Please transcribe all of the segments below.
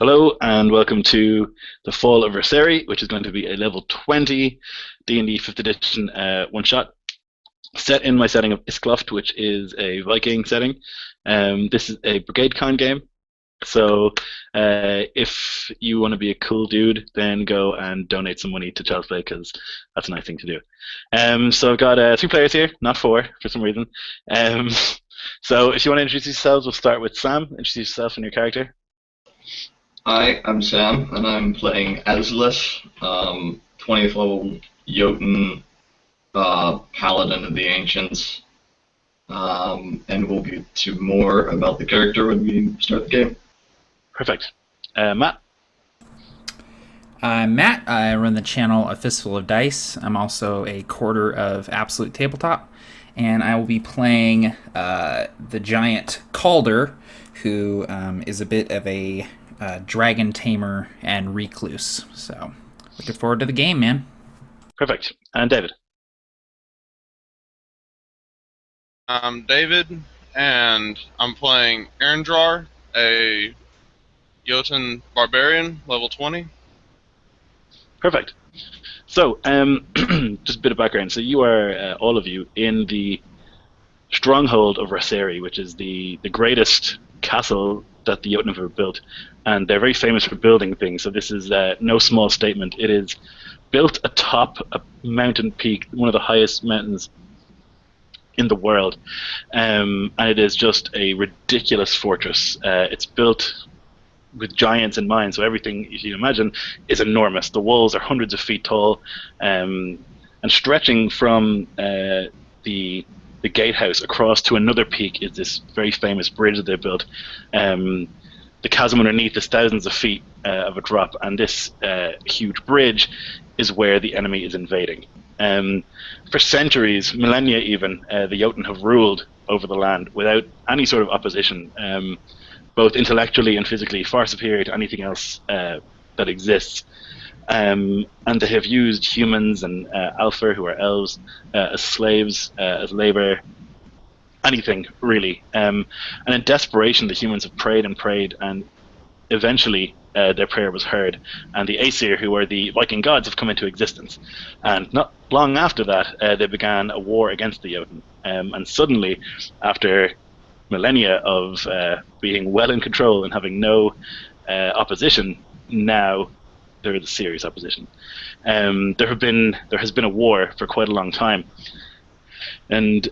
Hello and welcome to the Fall of Raseri, which is going to be a level 20 D&D 5th edition one-shot set in my setting of Iskloft, which is a Viking setting. This is a BrigadeCon game, so if you want to be a cool dude, then go and donate some money to Child's Play because that's a nice thing to do. So I've got three players here, not four for some reason. Um, so if you want to introduce yourselves, we'll start with Sam. Introduce yourself and your character. Hi, I'm Sam, and I'm playing Aslis, 20th level Jotun, Paladin of the Ancients, and we'll get to more about the character when we start the game. Perfect. Matt? I'm Matt. I run the channel A Fistful of Dice. I'm also a quarter of Absolute Tabletop, and I will be playing the giant Calder, who is a bit of a dragon tamer and recluse. So, looking forward to the game, man. Perfect. And David? I'm David, and I'm playing Erindrar, a Jotun barbarian, level 20. Perfect. So, just a bit of background. So you are, all of you, in the stronghold of Raseri, which is the greatest castle that the Jotun have ever built. And they're very famous for building things, so this is no small statement. It is built atop a mountain peak, one of the highest mountains in the world, and it is just a ridiculous fortress. It's built with giants in mind, so everything you can imagine is enormous. The walls are hundreds of feet tall, and stretching from the gatehouse across to another peak is this very famous bridge that they built. The chasm underneath is thousands of feet of a drop, and this huge bridge is where the enemy is invading. For centuries, millennia even, the Jotun have ruled over the land without any sort of opposition, both intellectually and physically, far superior to anything else that exists. And they have used humans and Alpha, who are elves, as slaves, as labor, anything really. And in desperation, the humans have prayed and prayed, and eventually their prayer was heard, and the Aesir, who are the Viking gods, have come into existence. And not long after that, they began a war against the Jotun. And suddenly, after millennia of being well in control and having no opposition, now there is a serious opposition. There has been a war for quite a long time, and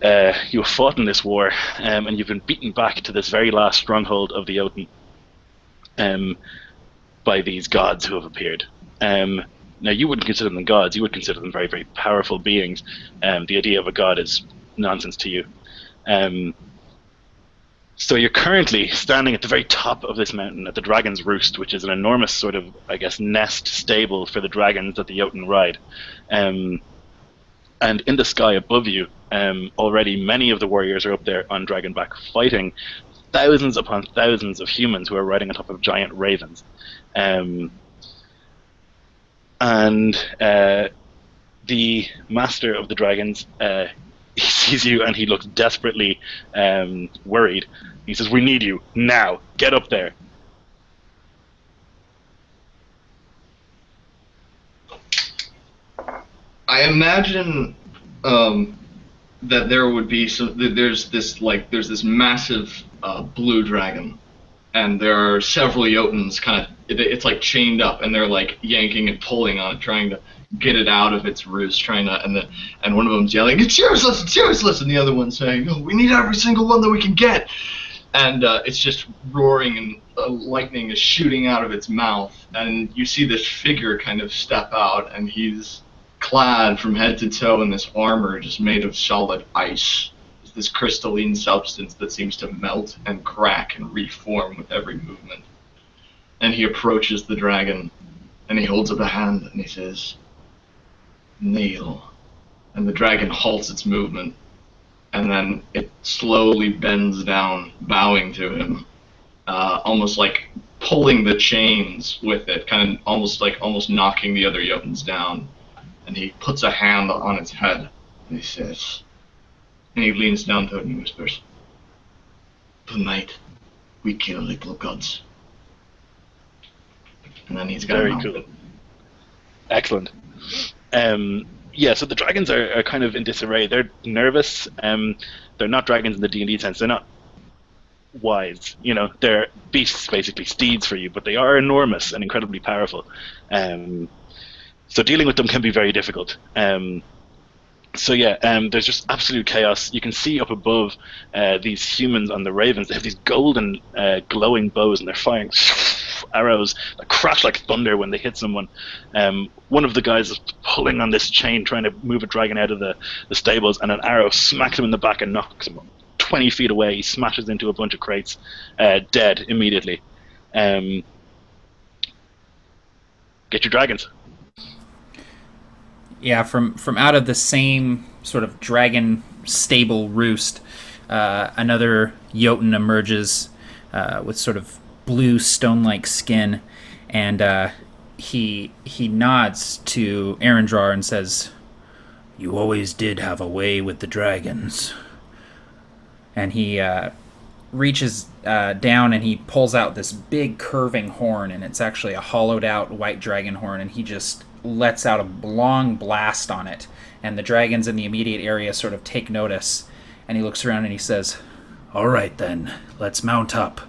you have fought in this war, and you've been beaten back to this very last stronghold of the Jotun by these gods who have appeared. Now, you wouldn't consider them gods, you would consider them very, very powerful beings. The idea of a god is nonsense to you. So you're currently standing at the very top of this mountain at the Dragon's Roost, which is an enormous sort of, I guess, nest stable for the dragons that the Jotun ride. And in the sky above you, already many of the warriors are up there on Dragonback fighting thousands upon thousands of humans who are riding on top of giant ravens. And the master of the dragons, he sees you and he looks desperately worried. He says, "We need you now. Get up there." I imagine that there would be there's this massive blue dragon, and there are several Jotuns it's like chained up, and they're like yanking and pulling on it, trying to get it out of its roost, and one of them's yelling, "It's useless, it's useless," and the other one's saying, "Oh, we need every single one that we can get," and it's just roaring, and lightning is shooting out of its mouth, and you see this figure kind of step out, and he's clad from head to toe in this armor just made of solid ice. It's this crystalline substance that seems to melt and crack and reform with every movement. And he approaches the dragon, and he holds up a hand, and he says, "Kneel." And the dragon halts its movement, and then it slowly bends down, bowing to him, almost like pulling the chains with it, kind of almost knocking the other Jotuns down. And he puts a hand on its head, and he says, and he leans down to it and whispers, "Tonight, we kill little gods." and then he's gonna Very mount cool. it. Excellent. Yeah, so the dragons are kind of in disarray. They're nervous. They're not dragons in the D&D sense. They're not wise. They're beasts, basically, steeds for you, but they are enormous and incredibly powerful. So dealing with them can be very difficult. So yeah, there's just absolute chaos. You can see up above these humans on the ravens. They have these golden glowing bows, and they're firing arrows that crash like thunder when they hit someone. One of the guys is pulling on this chain, trying to move a dragon out of the stables, and an arrow smacks him in the back and knocks him 20 feet away. He smashes into a bunch of crates, dead immediately. Get your dragons. Yeah, from out of the same sort of dragon stable roost, another Jotun emerges with sort of blue stone-like skin, and he nods to Arendrar and says, "You always did have a way with the dragons." And he reaches down and he pulls out this big curving horn, and it's actually a hollowed out white dragon horn, and he just lets out a long blast on it, and the dragons in the immediate area sort of take notice, and he looks around and he says, "All right then, let's mount up.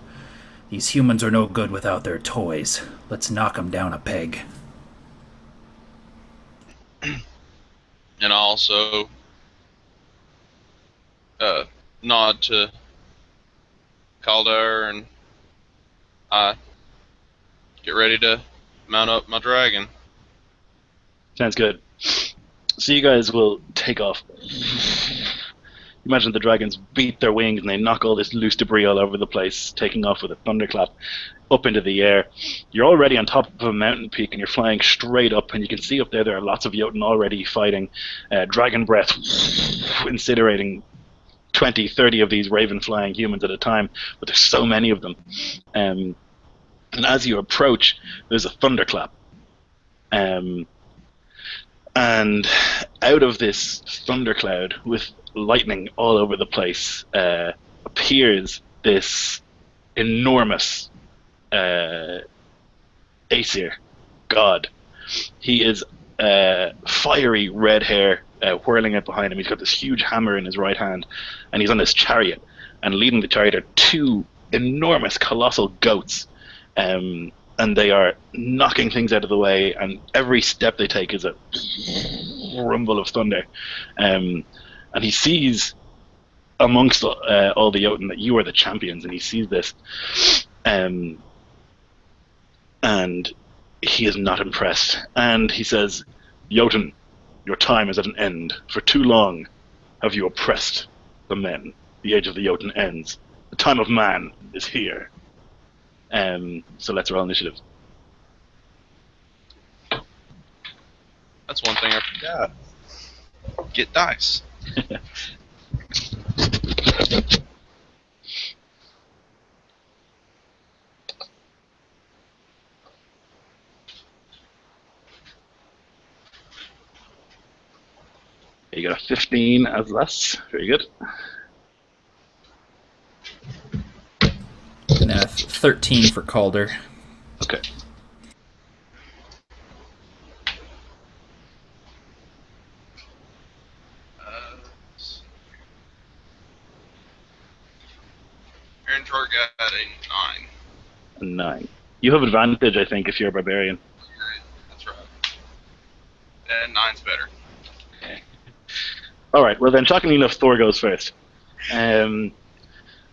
These humans are no good without their toys. Let's knock them down a peg." And I also nod to Calder and I get ready to mount up my dragon. Sounds good. So you guys will take off. Imagine the dragons beat their wings and they knock all this loose debris all over the place, taking off with a thunderclap up into the air. You're already on top of a mountain peak and you're flying straight up, and you can see up there are lots of Jotun already fighting. Dragon breath incinerating 20, 30 of these raven flying humans at a time, but there's so many of them. And as you approach, there's a thunderclap. And out of this thundercloud, with lightning all over the place, appears this enormous Aesir god. He is fiery red hair whirling out behind him. He's got this huge hammer in his right hand, and he's on this chariot. And leading the chariot are two enormous, colossal goats. And they are knocking things out of the way, and every step they take is a rumble of thunder. And he sees amongst all the Jotun that you are the champions, and he sees this. And he is not impressed. And he says, "Jotun, your time is at an end. For too long have you oppressed the men. The age of the Jotun ends. The time of man is here." So let's roll initiative. That's one thing I forgot. Get dice. You got a 15 as less. Very good. And then a 13 for Calder. Okay. Arendrar got a 9. A 9. You have advantage, I think, if you're a barbarian. That's right. And 9's better. All right. Well, then, shockingly enough, Thor goes first.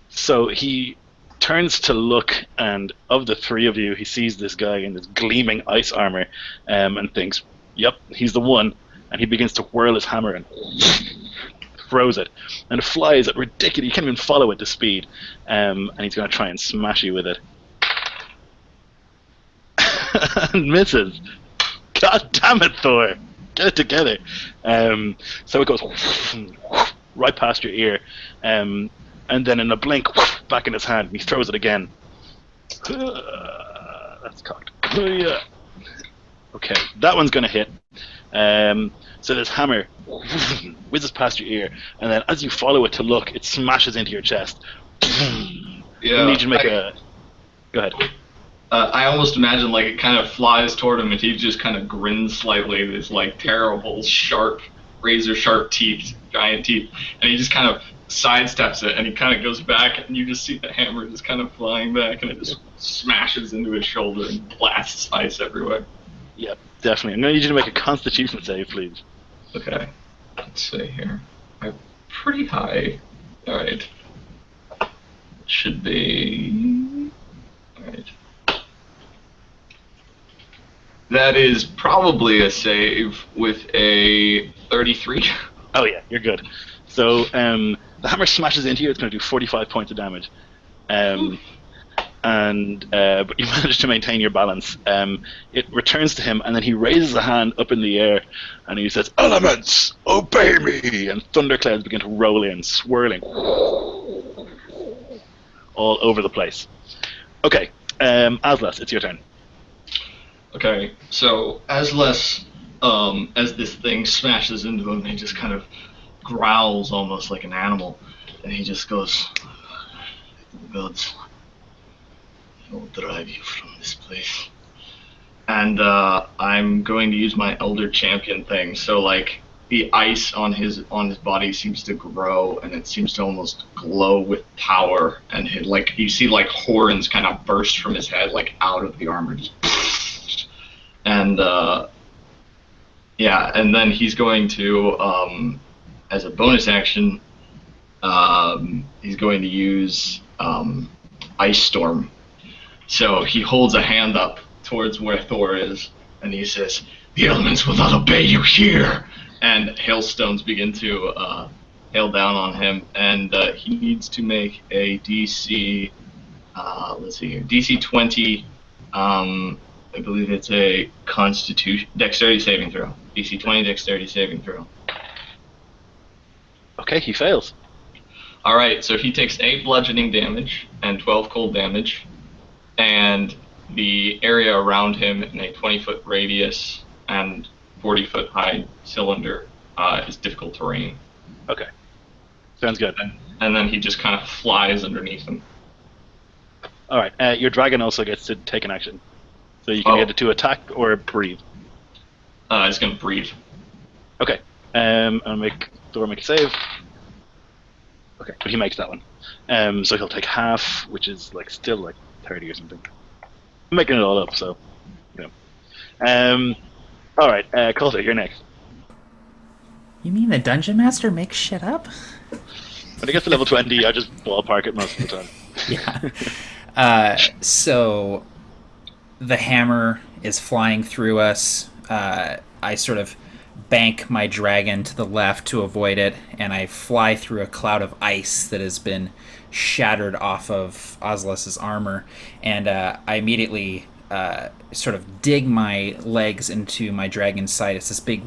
So he turns to look, and of the three of you, he sees this guy in this gleaming ice armor, and thinks, "Yep, he's the one." And he begins to whirl his hammer and throws it, and it flies at ridiculous. You can't even follow it to speed, and he's going to try and smash you with it, and misses. God damn it, Thor! Get it together. So it goes right past your ear, and then in a blink, back in his hand, and he throws it again. That's cocked. Okay, that one's going to hit. So this hammer whizzes past your ear, and then as you follow it to look, it smashes into your chest. Yeah. I need you to make a... Go ahead. I almost imagine like it kind of flies toward him and he just kind of grins slightly, this like terrible, sharp, razor sharp teeth, giant teeth, and he just kind of sidesteps it and he kind of goes back and you just see the hammer just kind of flying back and it just smashes into his shoulder and blasts ice everywhere. Yep, definitely. I'm going to need you to make a Constitution save, please. Okay, let's see here. I'm pretty high. All right, should be. All right. That is probably a save with a 33. Oh yeah, you're good. So the hammer smashes into you. It's going to do 45 points of damage, but you manage to maintain your balance. It returns to him, and then he raises a hand up in the air, and he says, "Elements, obey me!" And thunderclouds begin to roll in, swirling all over the place. Okay, Aslas, it's your turn. Okay, so as this thing smashes into him, he just kind of growls almost like an animal, and he just goes, "Gods, I will drive you from this place." And I'm going to use my Elder Champion thing. So like the ice on his body seems to grow, and it seems to almost glow with power. And you see like horns kind of burst from his head, like out of the armor, just. And and then he's going to, as a bonus action, he's going to use Ice Storm. So he holds a hand up towards where Thor is, and he says, "The elements will not obey you here!" And hailstones begin to hail down on him, and he needs to make a DC, DC 20, I believe it's a dexterity saving throw. DC 20 dexterity saving throw. Okay, he fails. Alright, so he takes 8 bludgeoning damage and 12 cold damage, and the area around him in a 20-foot radius and 40-foot high cylinder is difficult terrain. Okay, sounds good. And then he just kind of flies underneath him. Alright, your dragon also gets to take an action. So you can get it to attack or breathe. He's going to breathe. Okay. I'll make Thor make a save. Okay, but he makes that one. So he'll take half, which is still 30 or something. I'm making it all up, so all right, Coulter, you're next. You mean the Dungeon Master makes shit up? When it gets to level 20, I just ballpark it most of the time. Yeah. So the hammer is flying through us. I sort of bank my dragon to the left to avoid it, and I fly through a cloud of ice that has been shattered off of Aslas's armor, and I immediately sort of dig my legs into my dragon's side. It's this big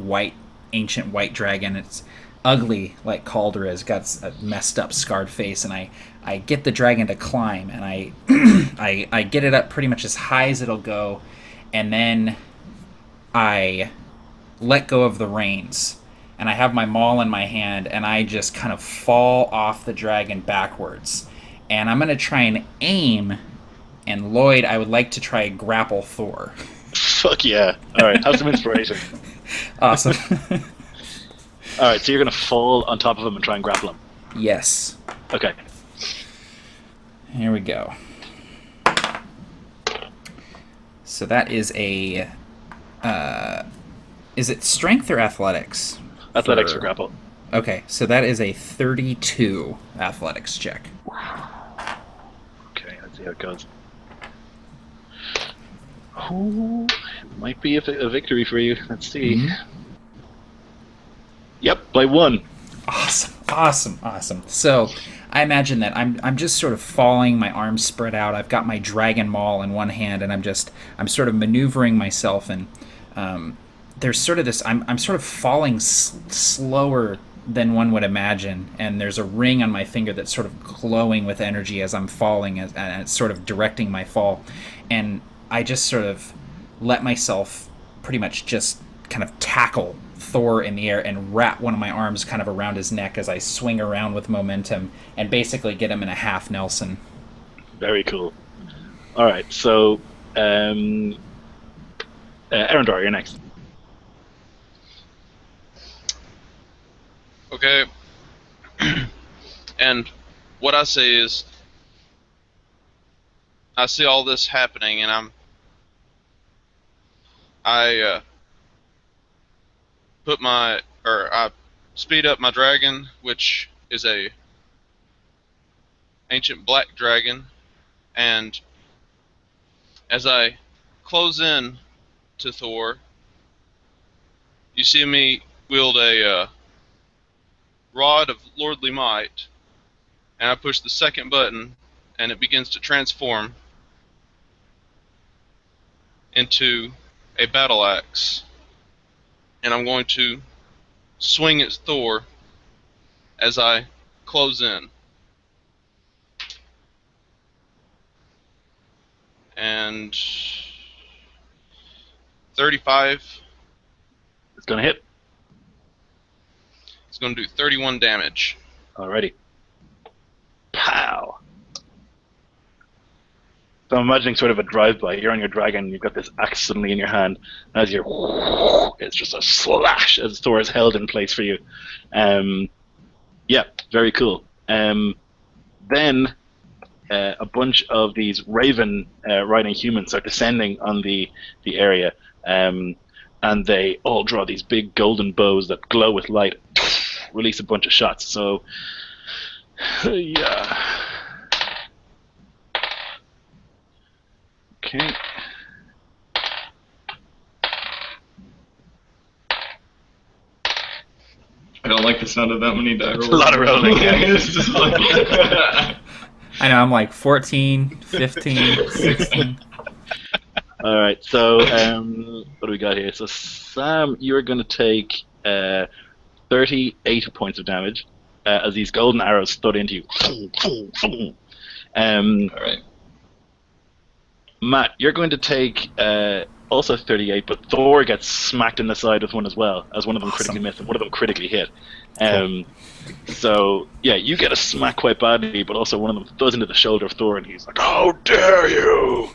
ancient white dragon. It's ugly like Calder has got a messed up scarred face, and I get the dragon to climb, and I I get it up pretty much as high as it'll go, and then I let go of the reins, and I have my maul in my hand, and I just kind of fall off the dragon backwards, and I'm going to try and aim, and Lloyd, I would like to try grapple Thor. Fuck yeah. Alright, have some inspiration. Awesome. Alright, so you're going to fall on top of him and try and grapple him. Yes. Okay. Here we go. So that is a... is it strength or athletics? Athletics for grapple. Okay, so that is a 32 athletics check. Okay, let's see how it goes. Oh, it might be a victory for you. Let's see. Mm-hmm. Yep, by 1. Awesome. So I imagine that I'm just sort of falling, my arms spread out. I've got my dragon maul in one hand, and I'm sort of maneuvering myself, and there's sort of this. I'm sort of falling slower than one would imagine, and there's a ring on my finger that's sort of glowing with energy as I'm falling, and it's sort of directing my fall, and I just sort of let myself pretty much just kind of tackle Thor in the air and wrap one of my arms kind of around his neck as I swing around with momentum and basically get him in a half Nelson. Very cool. All right, so Erendor, you're next. Okay. And what I say is, I see all this happening, and I I speed up my dragon, which is a ancient black dragon, and as I close in to Thor, you see me wield a rod of lordly might, and I push the second button, and it begins to transform into a battle axe, and I'm going to swing at Thor as I close in. And 35, It's going to hit. it's going to do 31 damage. Alrighty. Pow. So I'm imagining sort of a drive-by. You're on your dragon, you've got this axe suddenly in your hand, and as you're... It's just a slash as Thor is held in place for you. Yeah, very cool. Then a bunch of these raven riding humans are descending on the area, and they all draw these big golden bows that glow with light, release a bunch of shots. So, yeah. Okay. I don't like the sound of that many die rolls. A lot of rolling. Yeah. It's just like... I know, I'm like 14, 15, 16. All right. So, what do we got here? So, Sam, you're going to take 38 points of damage as these golden arrows stud into you. All right. Matt, you're going to take also 38, but Thor gets smacked in the side with one as well, as one of them critically missed and one of them critically hit. So, yeah, you get a smack quite badly, but also one of them thuds into the shoulder of Thor, and he's like, "How dare you!"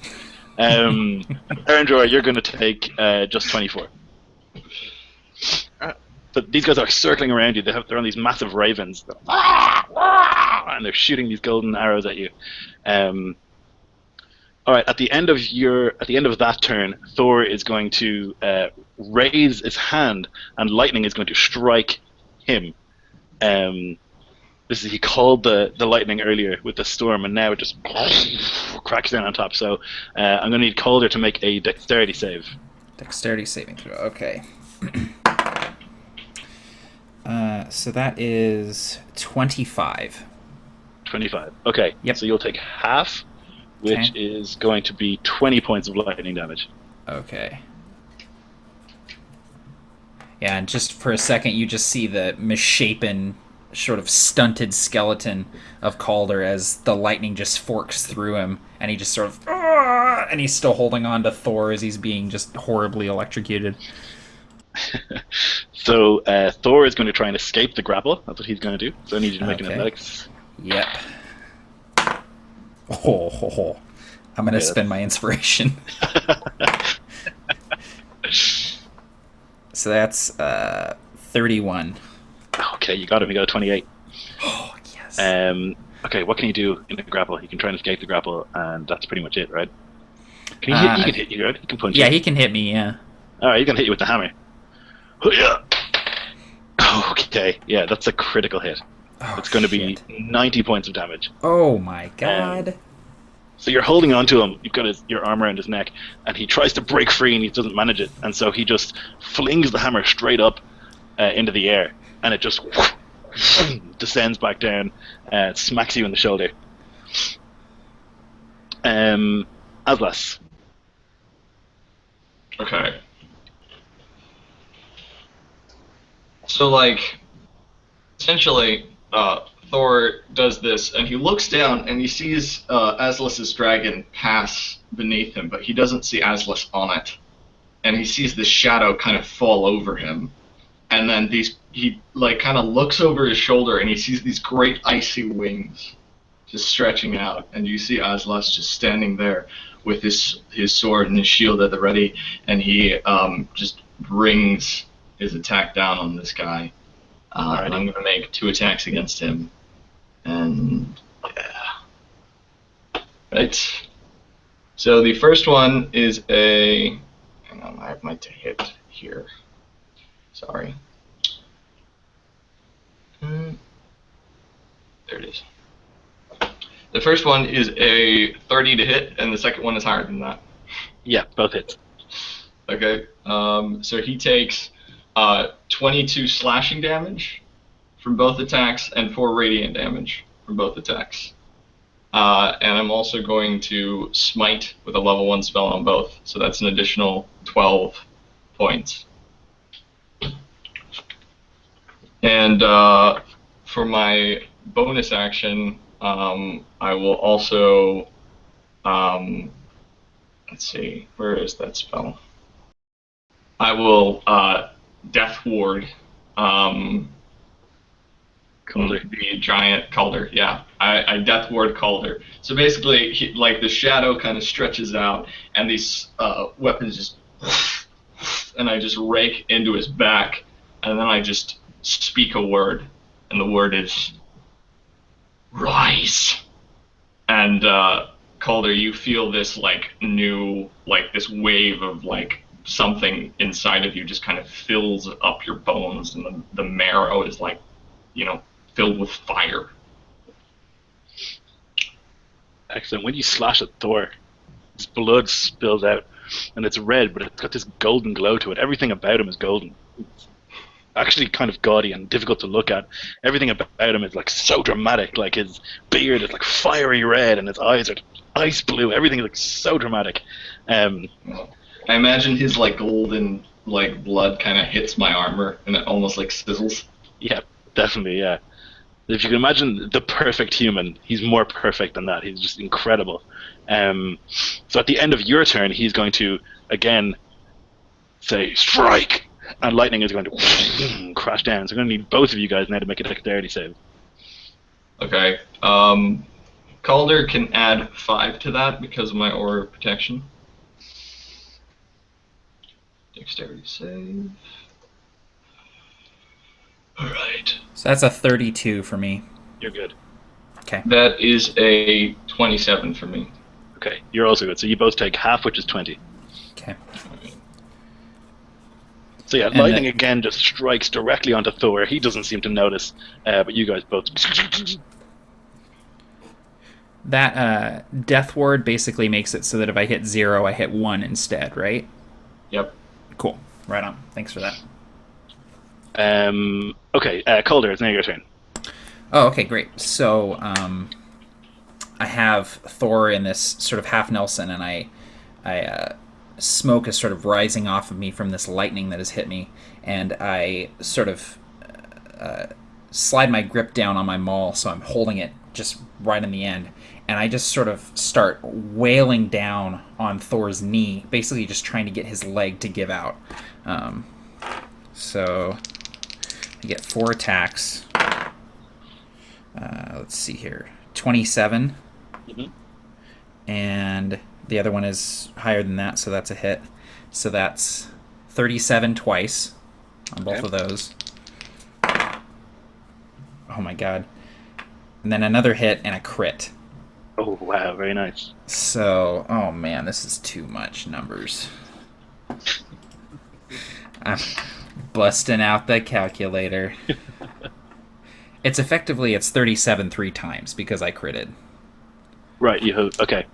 Erendor, you're going to take just 24. So these guys are circling around you. They're on these massive ravens, and they're shooting these golden arrows at you. All right. At the end of that turn, Thor is going to raise his hand, and lightning is going to strike him. He called the lightning earlier with the storm, and now it just cracks down on top. So I'm going to need Calder to make a dexterity save. Dexterity saving throw. Okay. So that is 25. 25. Okay. Yep. So you'll take half, which is going to be 20 points of lightning damage. Okay. Yeah, and just for a second, you just see the misshapen, sort of stunted skeleton of Calder as the lightning just forks through him, and he just sort of... and he's still holding on to Thor as he's being just horribly electrocuted. So Thor is going to try and escape the grapple. That's what he's going to do. So I need you to make an athletics. Yep. Oh. I'm going to spend my inspiration. So that's 31. Okay, you got him. You got a 28. Oh, yes. Okay, what can you do in the grapple? He can try and escape the grapple, and that's pretty much it, right? He can hit you, right? He can punch you. Yeah, he can hit me, yeah. Alright, he can hit you with the hammer. Okay, yeah, that's a critical hit. It's going to be 90 points of damage. Oh my god. So you're holding on to him, you've got your arm around his neck, and he tries to break free and he doesn't manage it, and so he just flings the hammer straight up into the air, and it just descends back down, smacks you in the shoulder. Aslas. Okay. So, like, essentially, Thor does this, and he looks down, and he sees Aslas's dragon pass beneath him, but he doesn't see Aslas on it. And he sees this shadow kind of fall over him. And then he kind of looks over his shoulder, and he sees these great icy wings just stretching out, and you see Aslas just standing there with his sword and his shield at the ready, and he just brings his attack down on this guy. And I'm going to make 2 attacks against him. And yeah. Right. So the first one is a... Hang on, I have my to hit here. Sorry. There it is. The first one is a 30 to hit, and the second one is higher than that. Yeah, both hits. Okay. So he takes 22 slashing damage from both attacks and 4 radiant damage from both attacks. And I'm also going to smite with a level 1 spell on both, so that's an additional 12 points. And for my bonus action, I will also, let's see, where is that spell? I will Death Ward Calder. the giant Calder. Yeah, I Death Ward Calder. So basically, like the shadow kind of stretches out, and these weapons just, and I just rake into his back, and then I just speak a word, and the word is rise. And Calder, you feel this like new, like this wave of like something inside of you just kind of fills up your bones, and the marrow is like, filled with fire. Excellent. When you slash at Thor, his blood spills out, and it's red, but it's got this golden glow to it. Everything about him is golden. It's actually kind of gaudy and difficult to look at. Everything about him is like so dramatic. Like his beard is like fiery red, and his eyes are ice blue. Everything is like so dramatic. I imagine his like golden like blood kind of hits my armor, and it almost like sizzles. Yeah, definitely. Yeah. If you can imagine the perfect human, he's more perfect than that. He's just incredible. So at the end of your turn, he's going to, again, say, strike! And lightning is going to crash down. So I'm going to need both of you guys now to make a dexterity save. Okay. Calder can add 5 to that because of my aura of protection. Dexterity save. Alright. So that's a 32 for me. You're good. Okay. That is a 27 for me. Okay, you're also good. So you both take half, which is 20. Okay. So yeah, And lightning again just strikes directly onto Thor. He doesn't seem to notice, but you guys both... That Death Ward basically makes it so that if I hit 0, I hit 1 instead, right? Yep. Cool. Right on. Thanks for that. Okay, Calder, it's now your turn. Oh, okay, great. So, I have Thor in this sort of half Nelson, and I smoke is sort of rising off of me from this lightning that has hit me, and I sort of slide my grip down on my maul, so I'm holding it just right in the end, and I just sort of start wailing down on Thor's knee, basically just trying to get his leg to give out. So I get 4 attacks. Let's see here. 27. Mm-hmm. And the other one is higher than that, so that's a hit. So that's 37 twice on both of those. Oh my god. And then another hit and a crit. Oh, wow, very nice. So, oh man, this is too much numbers. I'm busting out the calculator. It's 37 3 times because I critted. Right, you have... Okay.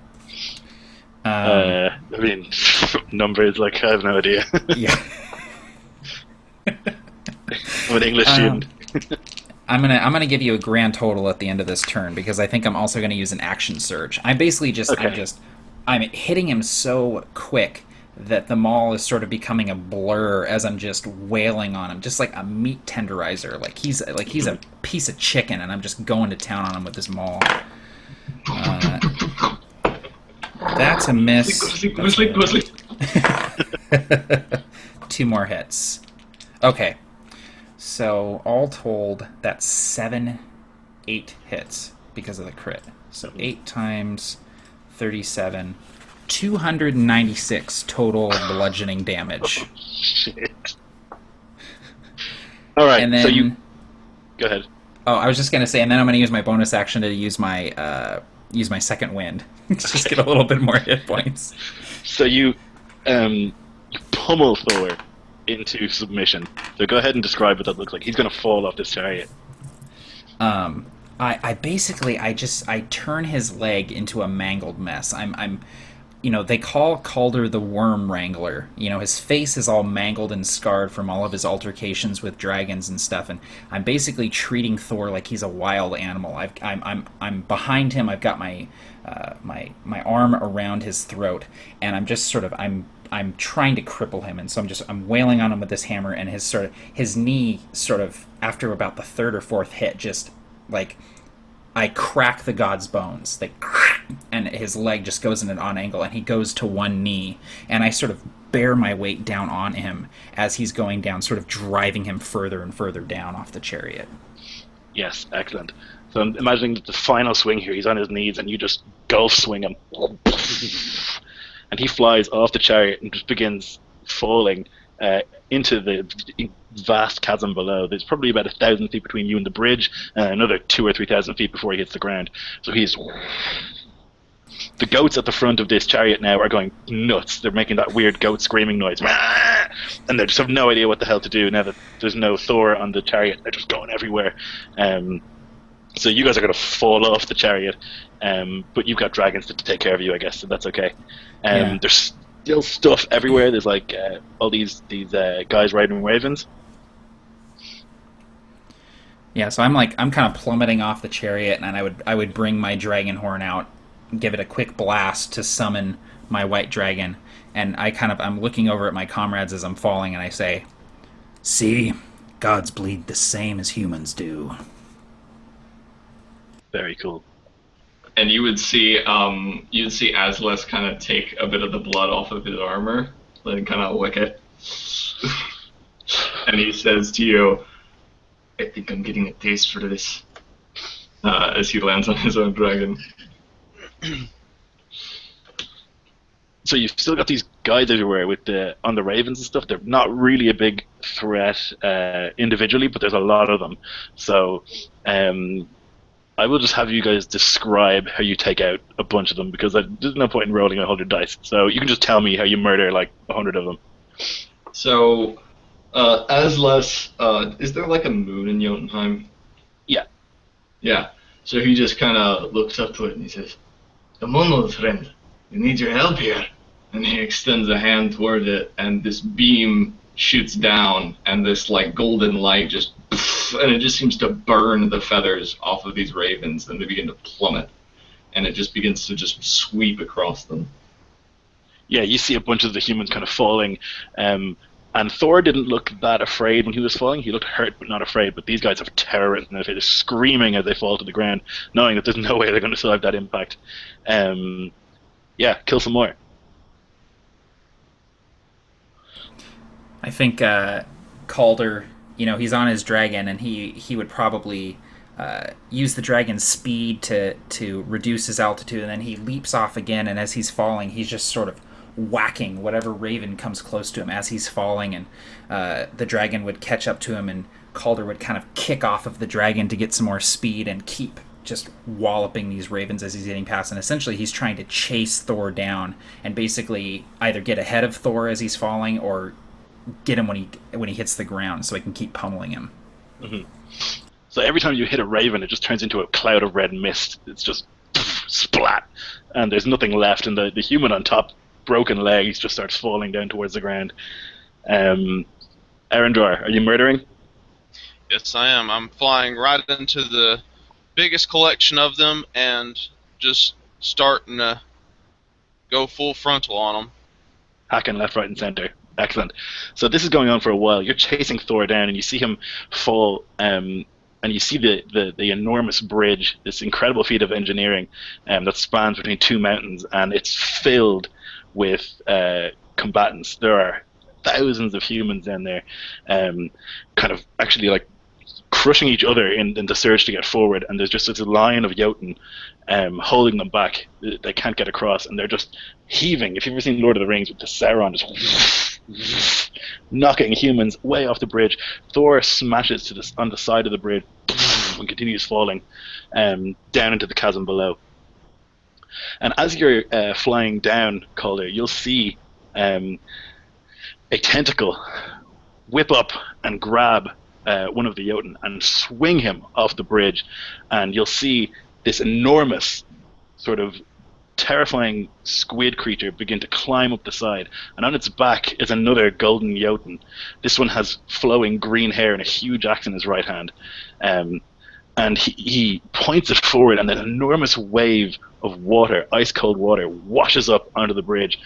I mean, numbers, like, I have no idea. Yeah. I'm an English student. I'm gonna give you a grand total at the end of this turn because I think I'm also gonna use an action surge. I'm basically just I'm hitting him so quick that the maul is sort of becoming a blur as I'm just wailing on him, just like a meat tenderizer. Like he's a piece of chicken, and I'm just going to town on him with this maul. That's a miss. Go to sleep. 2 more hits. Okay. So, all told, that's 8 hits because of the crit. So, 8 times 37, 296 total bludgeoning damage. Shit. All right, And then, so you go ahead. oh, I was just gonna say, and then I'm gonna use my bonus action to use my second wind. Just get a little bit more hit points. So you pummel Thor into submission. So go ahead and describe what that looks like. He's going to fall off this chariot. I basically I turn his leg into a mangled mess. I'm they call Calder the Worm Wrangler. His face is all mangled and scarred from all of his altercations with dragons and stuff, and I'm basically treating Thor like he's a wild animal. I'm behind him. I've got my arm around his throat, and I'm just sort of I'm trying to cripple him, and so I'm wailing on him with this hammer, and his knee sort of after about the third or fourth hit just like I crack the god's bones, and his leg just goes in an on angle, and he goes to one knee, and I sort of bear my weight down on him as he's going down, sort of driving him further and further down off the chariot. Yes, excellent. So I'm imagining that the final swing here, he's on his knees, and you just gulf swing him. And he flies off the chariot and just begins falling into the vast chasm below. There's probably about 1,000 feet between you and the bridge, and another 2,000 or 3,000 feet before he hits the ground. So he's... The goats at the front of this chariot now are going nuts. They're making that weird goat screaming noise. And they just have no idea what the hell to do now that there's no Thor on the chariot. They're just going everywhere. So you guys are going to fall off the chariot, but you've got dragons to take care of you, I guess, so that's okay. Yeah. There's still stuff everywhere. There's like all these guys riding ravens. Yeah, so I'm kind of plummeting off the chariot, and I would bring my dragon horn out, give it a quick blast to summon my white dragon, and I'm looking over at my comrades as I'm falling, and I say, "See, gods bleed the same as humans do." Very cool. And you would see Asles kind of take a bit of the blood off of his armor, then kind of lick it, and he says to you, "I think I'm getting a taste for this," as he lands on his own dragon. So you've still got these guys everywhere on the ravens and stuff. They're not really a big threat individually, but there's a lot of them. So I will just have you guys describe how you take out a bunch of them, because there's no point in rolling 100 dice. So you can just tell me how you murder like 100 of them. So, Asles, is there like a moon in Jotunheim? Yeah. Yeah. So he just kind of looks up to it and he says, "Come on, old friend, we need your help here." And he extends a hand toward it, and this beam shoots down, and this like golden light just, and it just seems to burn the feathers off of these ravens, and they begin to plummet, and it just begins to just sweep across them. Yeah, you see a bunch of the humans kind of falling, and Thor didn't look that afraid when he was falling. He looked hurt but not afraid, but these guys have terror in their faces, screaming as they fall to the ground, knowing that there's no way they're going to survive that impact. Yeah, kill some more. I think Calder, he's on his dragon, and he would probably use the dragon's speed to reduce his altitude, and then he leaps off again, and as he's falling, he's just sort of whacking whatever raven comes close to him as he's falling, and the dragon would catch up to him, and Calder would kind of kick off of the dragon to get some more speed and keep just walloping these ravens as he's getting past, and essentially he's trying to chase Thor down and basically either get ahead of Thor as he's falling or get him when he hits the ground so he can keep pummeling him. Mm-hmm. So every time you hit a raven, it just turns into a cloud of red mist. It's just splat, and there's nothing left, and the human on top, broken legs, just starts falling down towards the ground. Arendar, are you murdering? Yes, I am. I'm flying right into the biggest collection of them and just starting to go full frontal on them. Hacking left, right, and center. Excellent. So this is going on for a while. You're chasing Thor down, and you see him fall, and you see the enormous bridge, this incredible feat of engineering that spans between two mountains, and it's filled with combatants. There are thousands of humans down there, kind of actually like crushing each other in the surge to get forward, and there's just this line of Jotun holding them back. They can't get across, and they're just heaving. If you've ever seen Lord of the Rings with the Sauron just knocking humans way off the bridge, Thor smashes on the side of the bridge and continues falling down into the chasm below. And as you're flying down, Calder, you'll see a tentacle whip up and grab one of the Jotun and swing him off the bridge, and you'll see this enormous, sort of terrifying squid creature begin to climb up the side, and on its back is another golden Jotun. This one has flowing green hair and a huge axe in his right hand, and he points it forward, and an enormous wave of water, ice cold water, washes up onto the bridge,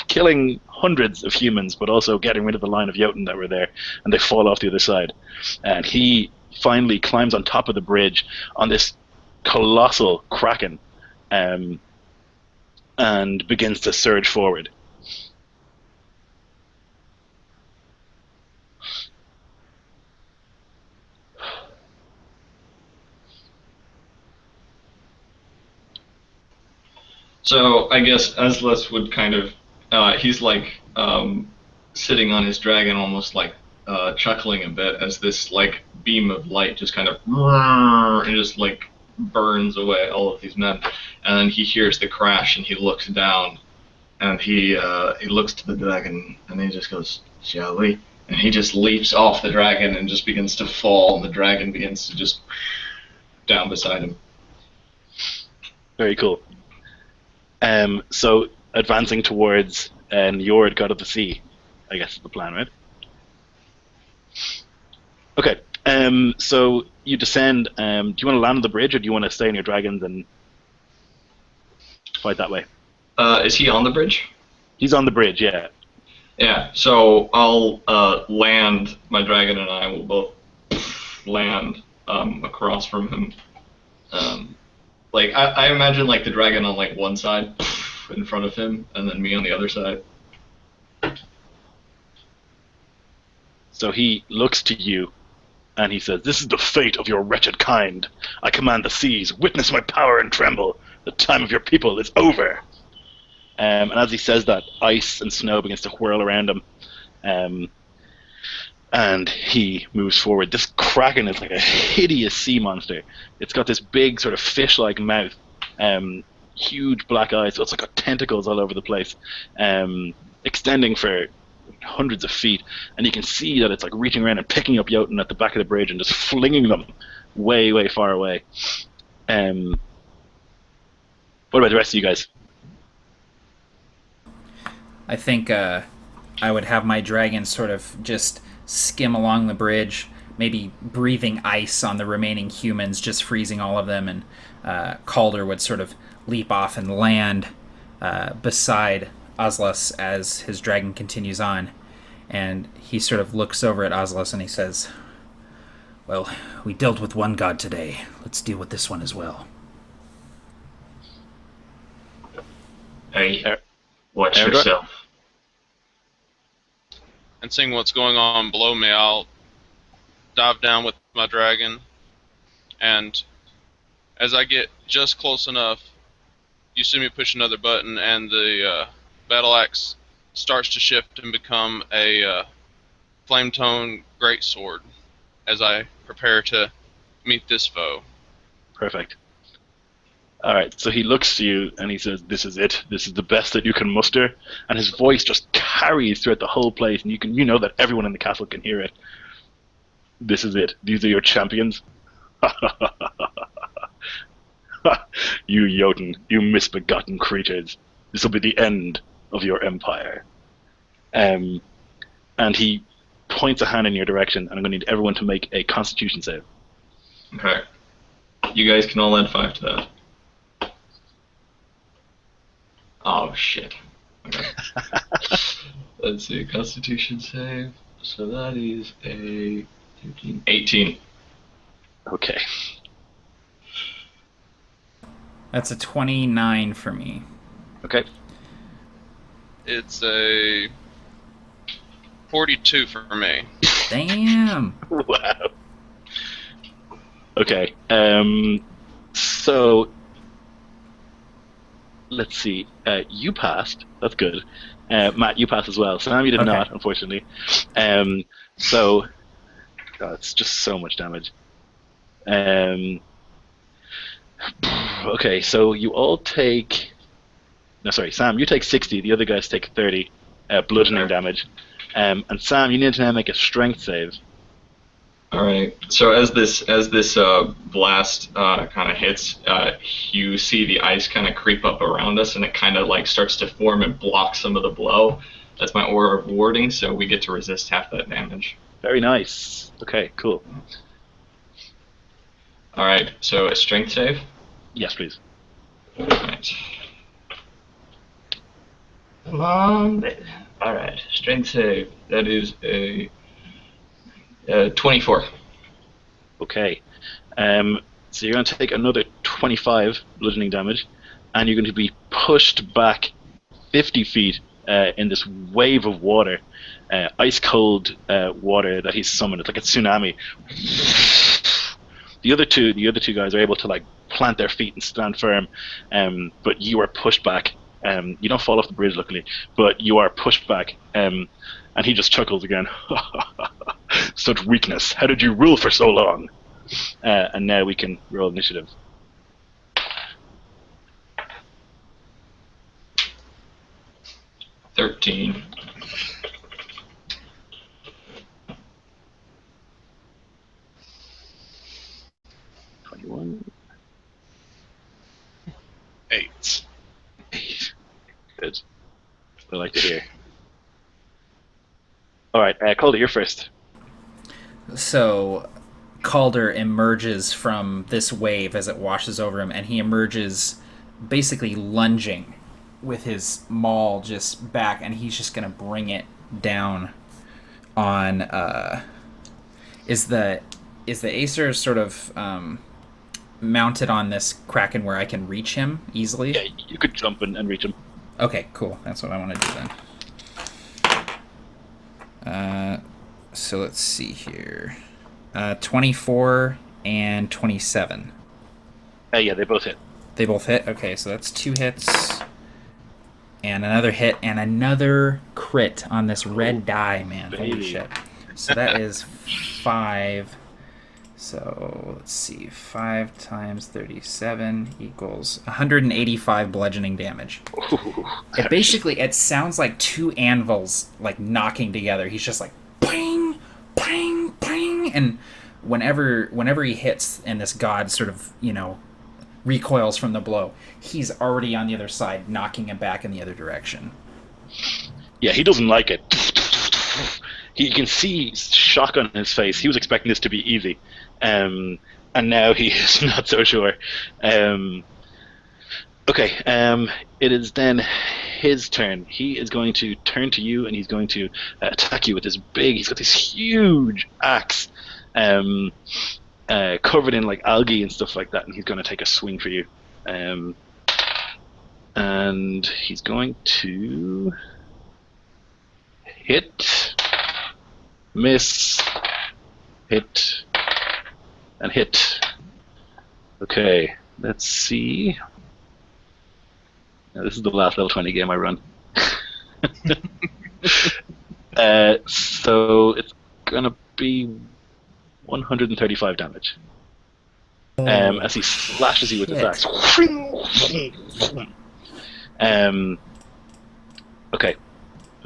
killing hundreds of humans, but also getting rid of the line of Jotun that were there, and they fall off the other side. And he finally climbs on top of the bridge on this colossal kraken, and begins to surge forward. So I guess Aslas would kind of, he's like sitting on his dragon, almost like chuckling a bit as this like beam of light just kind of and just like burns away all of these men, and then he hears the crash and he looks down, and he looks to the dragon and he just goes, "Shall we?" And he just leaps off the dragon and just begins to fall, and the dragon begins to just down beside him. Very cool. So advancing towards Njord, god of the sea, I guess is the plan, right? Okay. So you descend. Do you want to land on the bridge, or do you want to stay on your dragons and fight that way? Is he on the bridge? He's on the bridge, yeah. Yeah. So I'll land. My dragon and I will both land across from him. Like I imagine like the dragon on like one side in front of him, and then me on the other side. So he looks to you, and he says, "This is the fate of your wretched kind. I command the seas, witness my power and tremble. The time of your people is over." And as he says that, ice and snow begins to whirl around him. And he moves forward. This kraken is like a hideous sea monster. It's got this big sort of fish-like mouth, huge black eyes, so it's like got tentacles all over the place, extending for hundreds of feet. And you can see that it's like reaching around and picking up Jotun at the back of the bridge and just flinging them way, way far away. What about the rest of you guys? I think I would have my dragon sort of just skim along the bridge, maybe breathing ice on the remaining humans, just freezing all of them, and Calder would sort of leap off and land beside Aslas as his dragon continues on. And he sort of looks over at Aslas and he says, "Well, we dealt with one god today. Let's deal with this one as well." Hey, watch yourself. And seeing what's going on below me, I'll dive down with my dragon, and as I get just close enough, you see me push another button, and the battle axe starts to shift and become a flame tone greatsword as I prepare to meet this foe. Perfect. All right, so he looks to you and he says, "This is it. This is the best that you can muster." And his voice just carries throughout the whole place, and you know that everyone in the castle can hear it. "This is it. These are your champions." "You Jotun, you misbegotten creatures. This will be the end of your empire." And he points a hand in your direction, and I'm going to need everyone to make a Constitution save. Okay. You guys can all add 5 to that. Oh, shit. Okay. Let's see, Constitution save. So that is a 15, 18. Okay. That's a 29 for me. Okay. It's a 42 for me. Damn. Wow. Okay. So let's see. You passed. That's good. Matt, you passed as well. Sam, you did Okay. not, unfortunately. Um, so God, it's just so much damage. Um, okay, so you all take. No, sorry, Sam, you take 60. The other guys take 30 bludgeoning damage. And Sam, you need to now make a strength save. All right. So as this blast kind of hits, you see the ice kind of creep up around us, and it kind of like starts to form and block some of the blow. That's my aura of warding, so we get to resist half that damage. Very nice. Okay, cool. All right. So a strength save. Yes, please. All right. Come on. All right. Strength save. That is a 24. Okay. So you're going to take another 25 bludgeoning damage, and you're going to be pushed back 50 feet in this wave of water, ice cold water that he's summoned. It's like a tsunami. The other two guys are able to like plant their feet and stand firm, but you are pushed back. You don't fall off the bridge, luckily, but you are pushed back. And he just chuckles again. Such weakness. How did you rule for so long? And now we can roll initiative. $13. $21. 8. Good. I like to hear. All right, Calder, you're first. So Calder emerges from this wave as it washes over him, and he emerges basically lunging with his maul just back, and he's just going to bring it down on is the Acer sort of mounted on this Kraken where I can reach him easily? Yeah, you could jump and reach him. Okay, cool. That's what I want to do then. So let's see here. 24 and 27. Yeah, they both hit. They both hit? Okay, so that's 2 hits. And another hit, and another crit on this red die, man. Holy baby. shit. So that is 5. So let's see. 5 times 37 equals 185 bludgeoning damage. Ooh, It basically, it sounds like 2 anvils like knocking together. He's just like ping, ping, ping, and whenever he hits and this god sort of, recoils from the blow, he's already on the other side, knocking him back in the other direction. Yeah, he doesn't like it. You can see shock on his face. He was expecting this to be easy, and now he is not so sure. Okay, it is then his turn. He is going to turn to you, and he's going to attack you with this big. He's got this huge axe, covered in like algae and stuff like that, and he's going to take a swing for you. And he's going to hit, miss, hit, and hit. Okay, let's see. Now, this is the last level 20 game I run. So it's gonna be 135 damage. As he slashes you with his axe. Okay.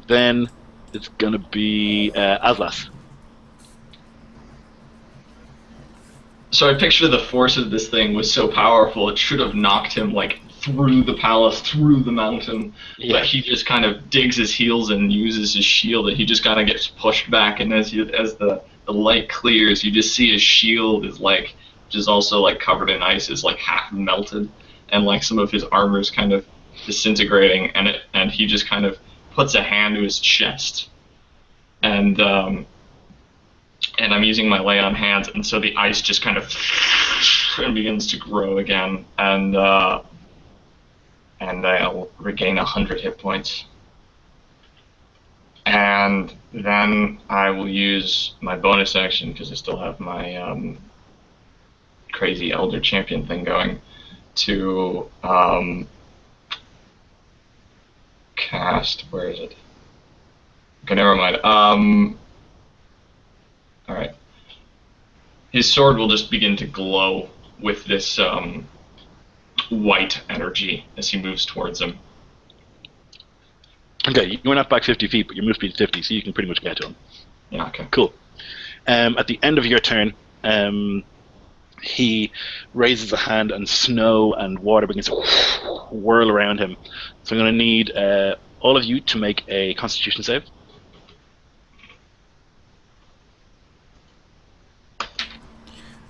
Then it's gonna be Aslas. So I picture the force of this thing was so powerful it should have knocked him like through the palace, through the mountain. Yeah. But he just kind of digs his heels and uses his shield, and he just kind of gets pushed back. And as the light clears, you just see his shield is like, which is also like covered in ice, is like half melted, and like some of his armor is kind of disintegrating. And he just kind of puts a hand to his chest, and I'm using my lay on hands, and so the ice just kind of begins to grow again, and I'll regain 100 hit points. And then I will use my bonus action, because I still have my crazy Elder Champion thing going, to cast. Where is it? Okay, never mind. All right. His sword will just begin to glow with this white energy as he moves towards him. Okay, you went up back 50 feet, but your move speed is 50, so you can pretty much get to him. Yeah. Okay. Cool. At the end of your turn, he raises a hand, and snow and water begins to whirl around him. So I'm going to need all of you to make a Constitution save.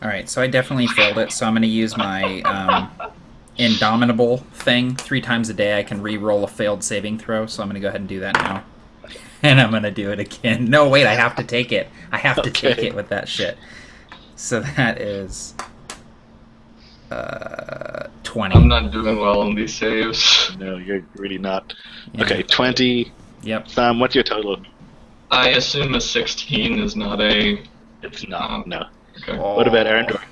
All right, so I definitely failed it, so I'm going to use my Indomitable thing. 3 times a day I can re-roll a failed saving throw, so I'm going to go ahead and do that now. And I'm going to do it again. No, wait, I have to take it. I have to take it with that shit. So that is 20. I'm not doing well on these saves. No, you're really not. Yeah. Okay, 20. Yep. Sam, what's your total? I assume a 16 is not a... It's not, no. Okay. Oh. What about Erendor?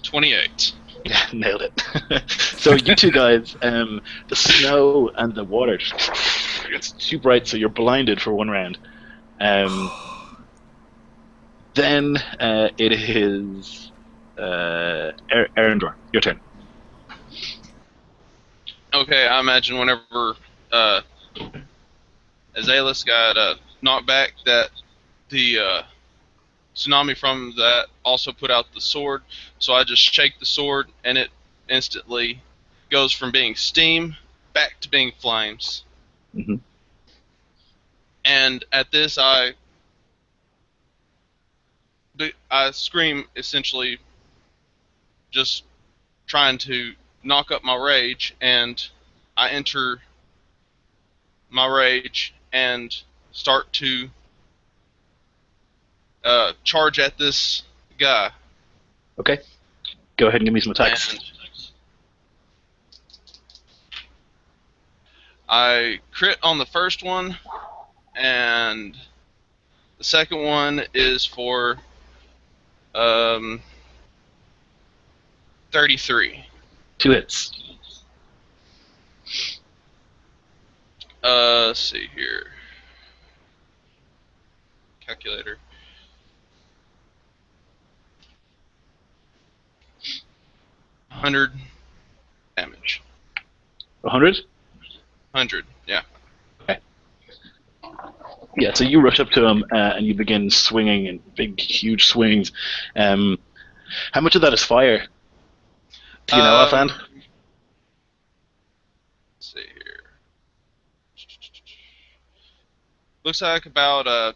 28. Yeah, nailed it. So you two guys, the snow and the water, it's too bright, so you're blinded for one round. Then it is Erendor, your turn. Okay, I imagine whenever Azalus got knocked back, that the tsunami from that also put out the sword. So I just shake the sword, and it instantly goes from being steam back to being flames. Mm-hmm. And at this, I scream, essentially just trying to knock up my rage, and I enter my rage and start to charge at this guy. Okay. Go ahead and give me some attacks. And I crit on the first one, and the second one is for 33. 2 hits. Let's see here. Calculator. $100 damage. 100? 100, yeah. Okay. Yeah, so you rush up to him and you begin swinging in big, huge swings. How much of that is fire? Do you know offhand? Let's see here. Looks like about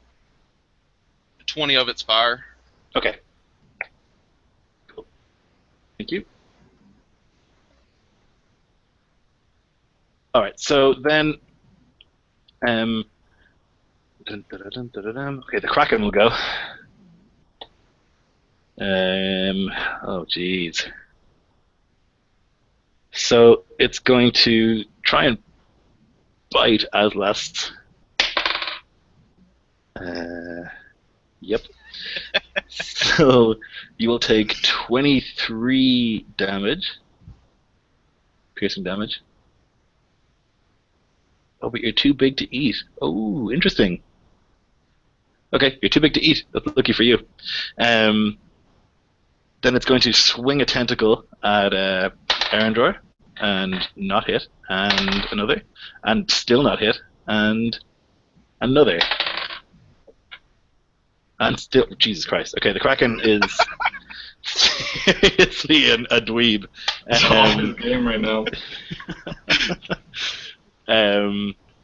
20 of it's fire. Okay. Cool. Thank you. All right, so then, okay, the Kraken will go. Oh, geez. So it's going to try and bite Aslast. Yep. So you will take 23 damage, piercing damage. Oh, but you're too big to eat. Oh, interesting. Okay, you're too big to eat. That's lucky for you. Then it's going to swing a tentacle at Erendor and not hit, and another, and still not hit, and another. And still, Jesus Christ. Okay, the Kraken is seriously a dweeb. It's off his game right now.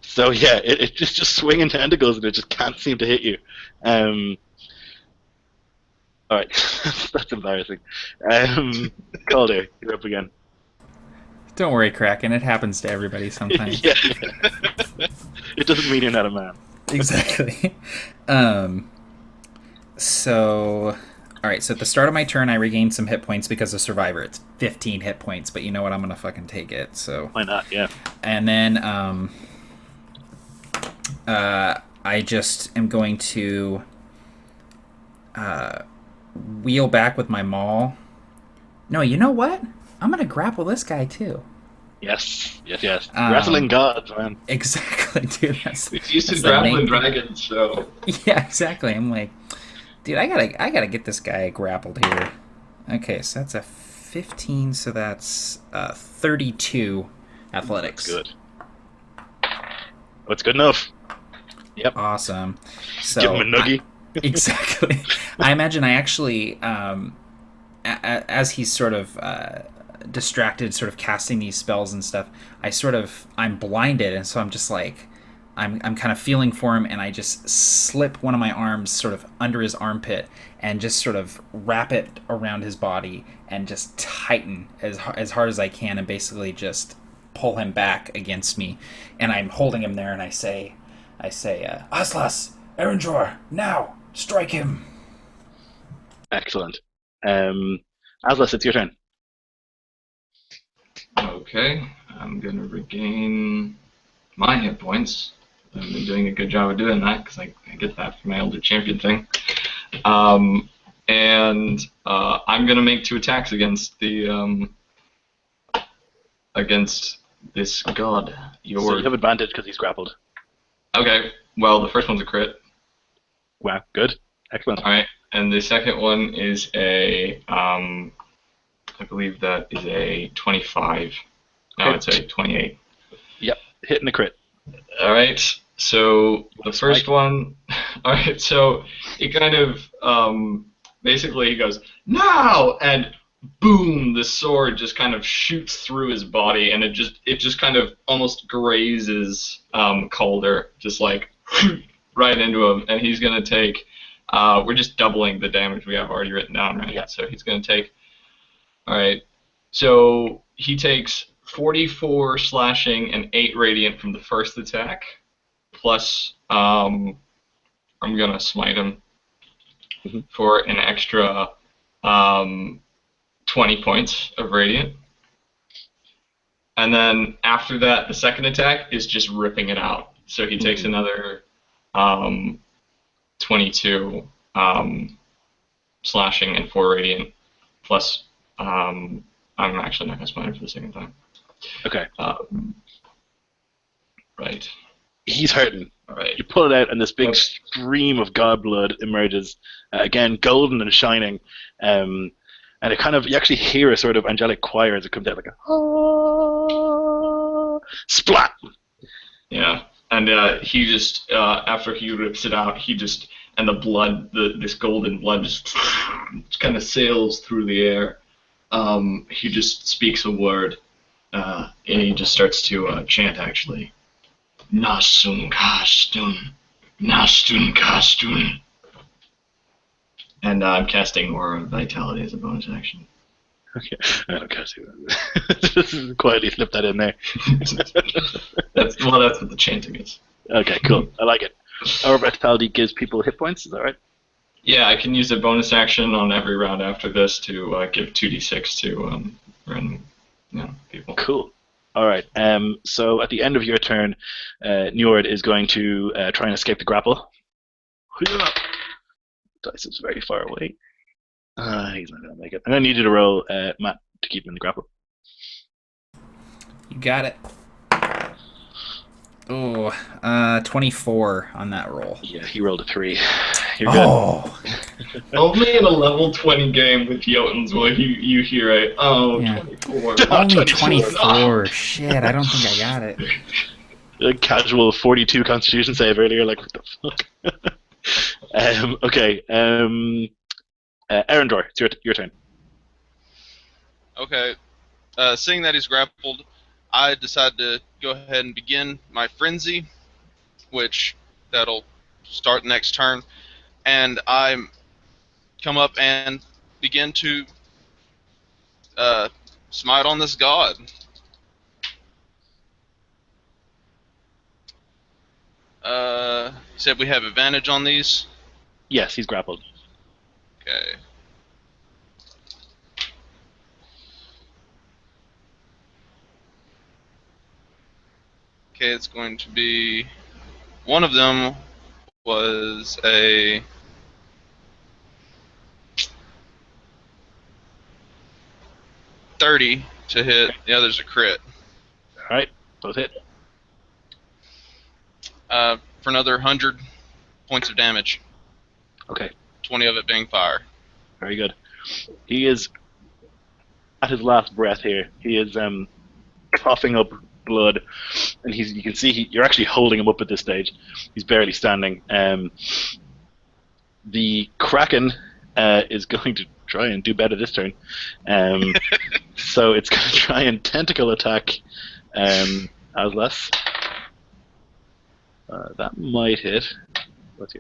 So yeah, it's just swinging tentacles and it just can't seem to hit you. All right, that's embarrassing. Calder, you're up again. Don't worry, Kraken. It happens to everybody sometimes. Yeah. It doesn't mean you're not a man. Exactly. So, all right. So at the start of my turn, I regained some hit points because of Survivor. It's 15 hit points, but you know what? I'm gonna fucking take it. So Why not? Yeah. and then I just am going to wheel back with my maul No, you know what? I'm gonna grapple this guy too. Yes, yes, yes. Wrestling Um, gods, man. exactly, dude. He's used to That's the grappling main thing. dragons, so Yeah, exactly. I'm like, dude, I gotta get this guy grappled here. Okay, so that's a 15. So that's 32 Ooh, that's athletics. good. What's good enough? Yep. Awesome. Give him a So noogie. exactly. I imagine I actually, as he's sort of distracted, sort of casting these spells and stuff, I'm blinded, and so I'm just like, I'm kind of feeling for him, and I just slip one of my arms sort of under his armpit and just sort of wrap it around his body and just tighten as hard as I can, and basically just pull him back against me. And I'm holding him there, and I say, Aslas, Erendror, now strike him. Excellent. Atlas, it's your turn. okay. I'm gonna regain my hit points. I've been doing a good job of doing that because I get that from my Elder Champion thing. And I'm gonna make 2 attacks against the against this god. So you have advantage because he's grappled. Okay. Well, the first one's a crit. Wow, good. Excellent. All right, and the second one is I believe that is a 25. No, Okay. it's a 28. Yep, hitting the crit. All right, so the first Spike. one. All right, so he kind of basically he goes now, and boom, the sword just kind of shoots through his body, and it just kind of almost grazes Calder, just like right into him, and he's gonna take. We're just doubling the damage we have already written down, right? Yeah. So he's gonna take. All right, so he takes 44 slashing and 8 radiant from the first attack, plus I'm gonna smite him Mhm. for an extra 20 points of radiant. And then after that, the second attack is just ripping it out. So he takes another 22 slashing and 4 radiant, plus I'm actually not gonna smite him for the second time. Okay. Right. He's hurting. All right. You pull it out, and this big stream of god blood emerges. Again, golden and shining. And it kind of, you actually hear a sort of angelic choir as it comes out, like a splat. Yeah, and he just after he rips it out, he just and the blood, this golden blood just kind of sails through the air. He just speaks a word, and he just starts to chant actually. Nasun Kastun, Nastun Kastun. And I'm casting Aura of Vitality as a bonus action. Okay, I don't care. Just quietly slip that in there. That's what the chanting is. Okay, cool. I like it. Our vitality gives people hit points. Is that right? Yeah, I can use a bonus action on every round after this to give 2d6 to random people. Cool. All right. So at the end of your turn, Njord is going to try and escape the grapple. Dice is very far away. He's not going to make it. I'm going to need you to roll, Matt, to keep him in the grapple. You got it. Oh, 24 on that roll. Yeah, he rolled a 3. You're Oh, Only in a level 20 game with Jotuns will you hear a Yeah. 24. only 24. Shit, I don't think I got it. good. A casual 42 Constitution save earlier. Like, what the fuck? Okay. Erendor, it's your turn. Okay. Seeing that he's grappled, I decide to go ahead and begin my frenzy, which that'll start next turn, and I come up and begin to smite on this god. Said we have advantage on these. Yes, he's grappled. Okay. Okay, it's going to be one of them was 30 to hit. Okay. The other's a crit. All right, both hit. For another 100 points of damage. Okay, 20 of it being fire. very good. He is at his last breath here. He is coughing up blood, and you can see you're actually holding him up at this stage. He's barely standing. The Kraken is going to try and do better this turn. So it's going to try and tentacle attack Aslas. That might hit. Let's see.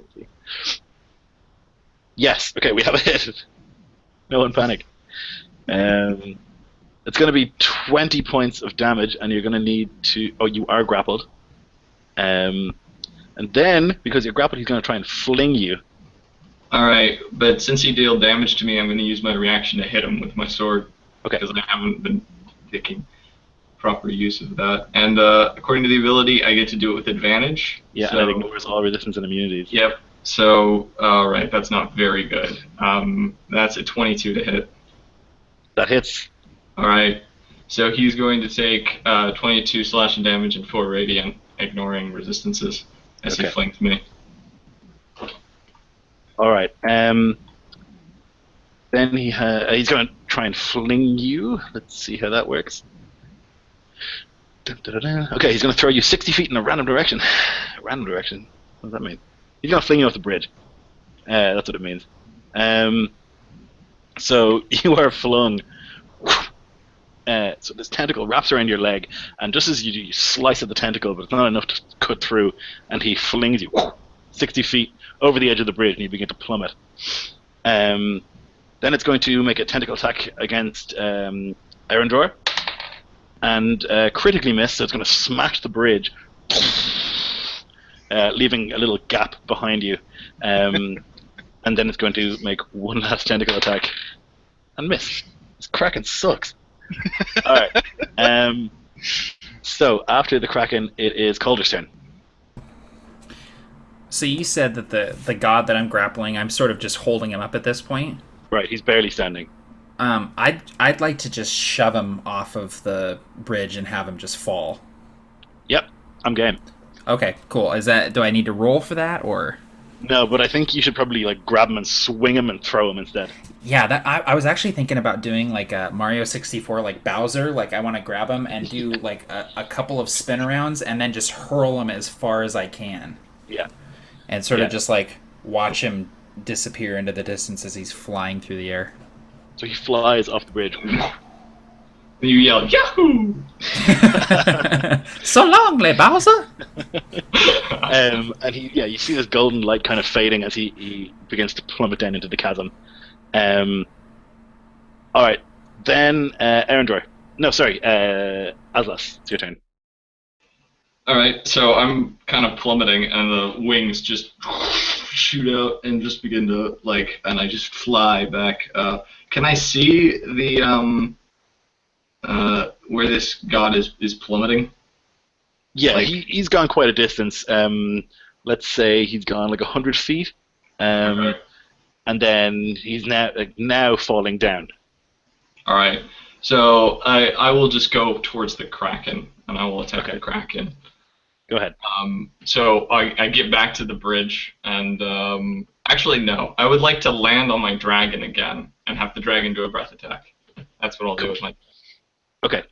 Yes. Okay, we have a hit. No one panic. It's going to be 20 points of damage, and you're going to need to. Oh, you are grappled. And then, because you're grappled, he's going to try and fling you. Alright, but since he dealt damage to me, I'm going to use my reaction to hit him with my sword. Okay. Because I haven't been making proper use of that. And according to the ability, I get to do it with advantage. Yeah, so, and it ignores all resistance and immunities. Yep. So, alright, that's not very good. That's a 22 to hit. That hits. Alright, so he's going to take 22 slashing damage and 4 radiant, ignoring resistances, as he flings me. Alright, then he's going to try and fling you. Let's see how that works. Okay, he's going to throw you 60 feet in a random direction. Random direction? What does that mean? He's going to fling you off the bridge. That's what it means. So you are flung. So this tentacle wraps around your leg, and just as you slice at the tentacle, but it's not enough to cut through, and he flings you 60 feet over the edge of the bridge, and you begin to plummet. Then it's going to make a tentacle attack against Erendor, and critically miss, so it's going to smash the bridge, leaving a little gap behind you. And then it's going to make one last tentacle attack, and miss. This Kraken sucks. Alright. So, after the Kraken, it is Calder's turn. So you said that the god that I'm grappling, I'm sort of just holding him up at this point? Right, he's barely standing. I'd like to just shove him off of the bridge and have him just fall. Yep, I'm game. Okay, cool. Do I need to roll for that, or...? No, but I think you should probably like grab him and swing him and throw him instead. Yeah, I was actually thinking about doing like a Mario 64, like Bowser. Like I want to grab him and do like a couple of spin arounds and then just hurl him as far as I can. Yeah. And sort of just like watch him disappear into the distance as he's flying through the air. So he flies off the bridge. And you yell, Yahoo! So long, Le Bowser! And you see this golden light kind of fading as he begins to plummet down into the chasm. Alright, then Erendor. No, sorry, Aslas, it's your turn. Alright, so I'm kind of plummeting, and the wings just shoot out and just begin to, and I just fly back. Can I see the, where this god is plummeting? Yeah, he's gone quite a distance. Let's say he's gone like 100 feet. Okay. And then he's now falling down. Alright, so I will just go towards the Kraken, and I will attack the Kraken. Go ahead. So I get back to the bridge, and actually no, I would like to land on my dragon again, and have the dragon do a breath attack. That's what I'll do with my... Okay.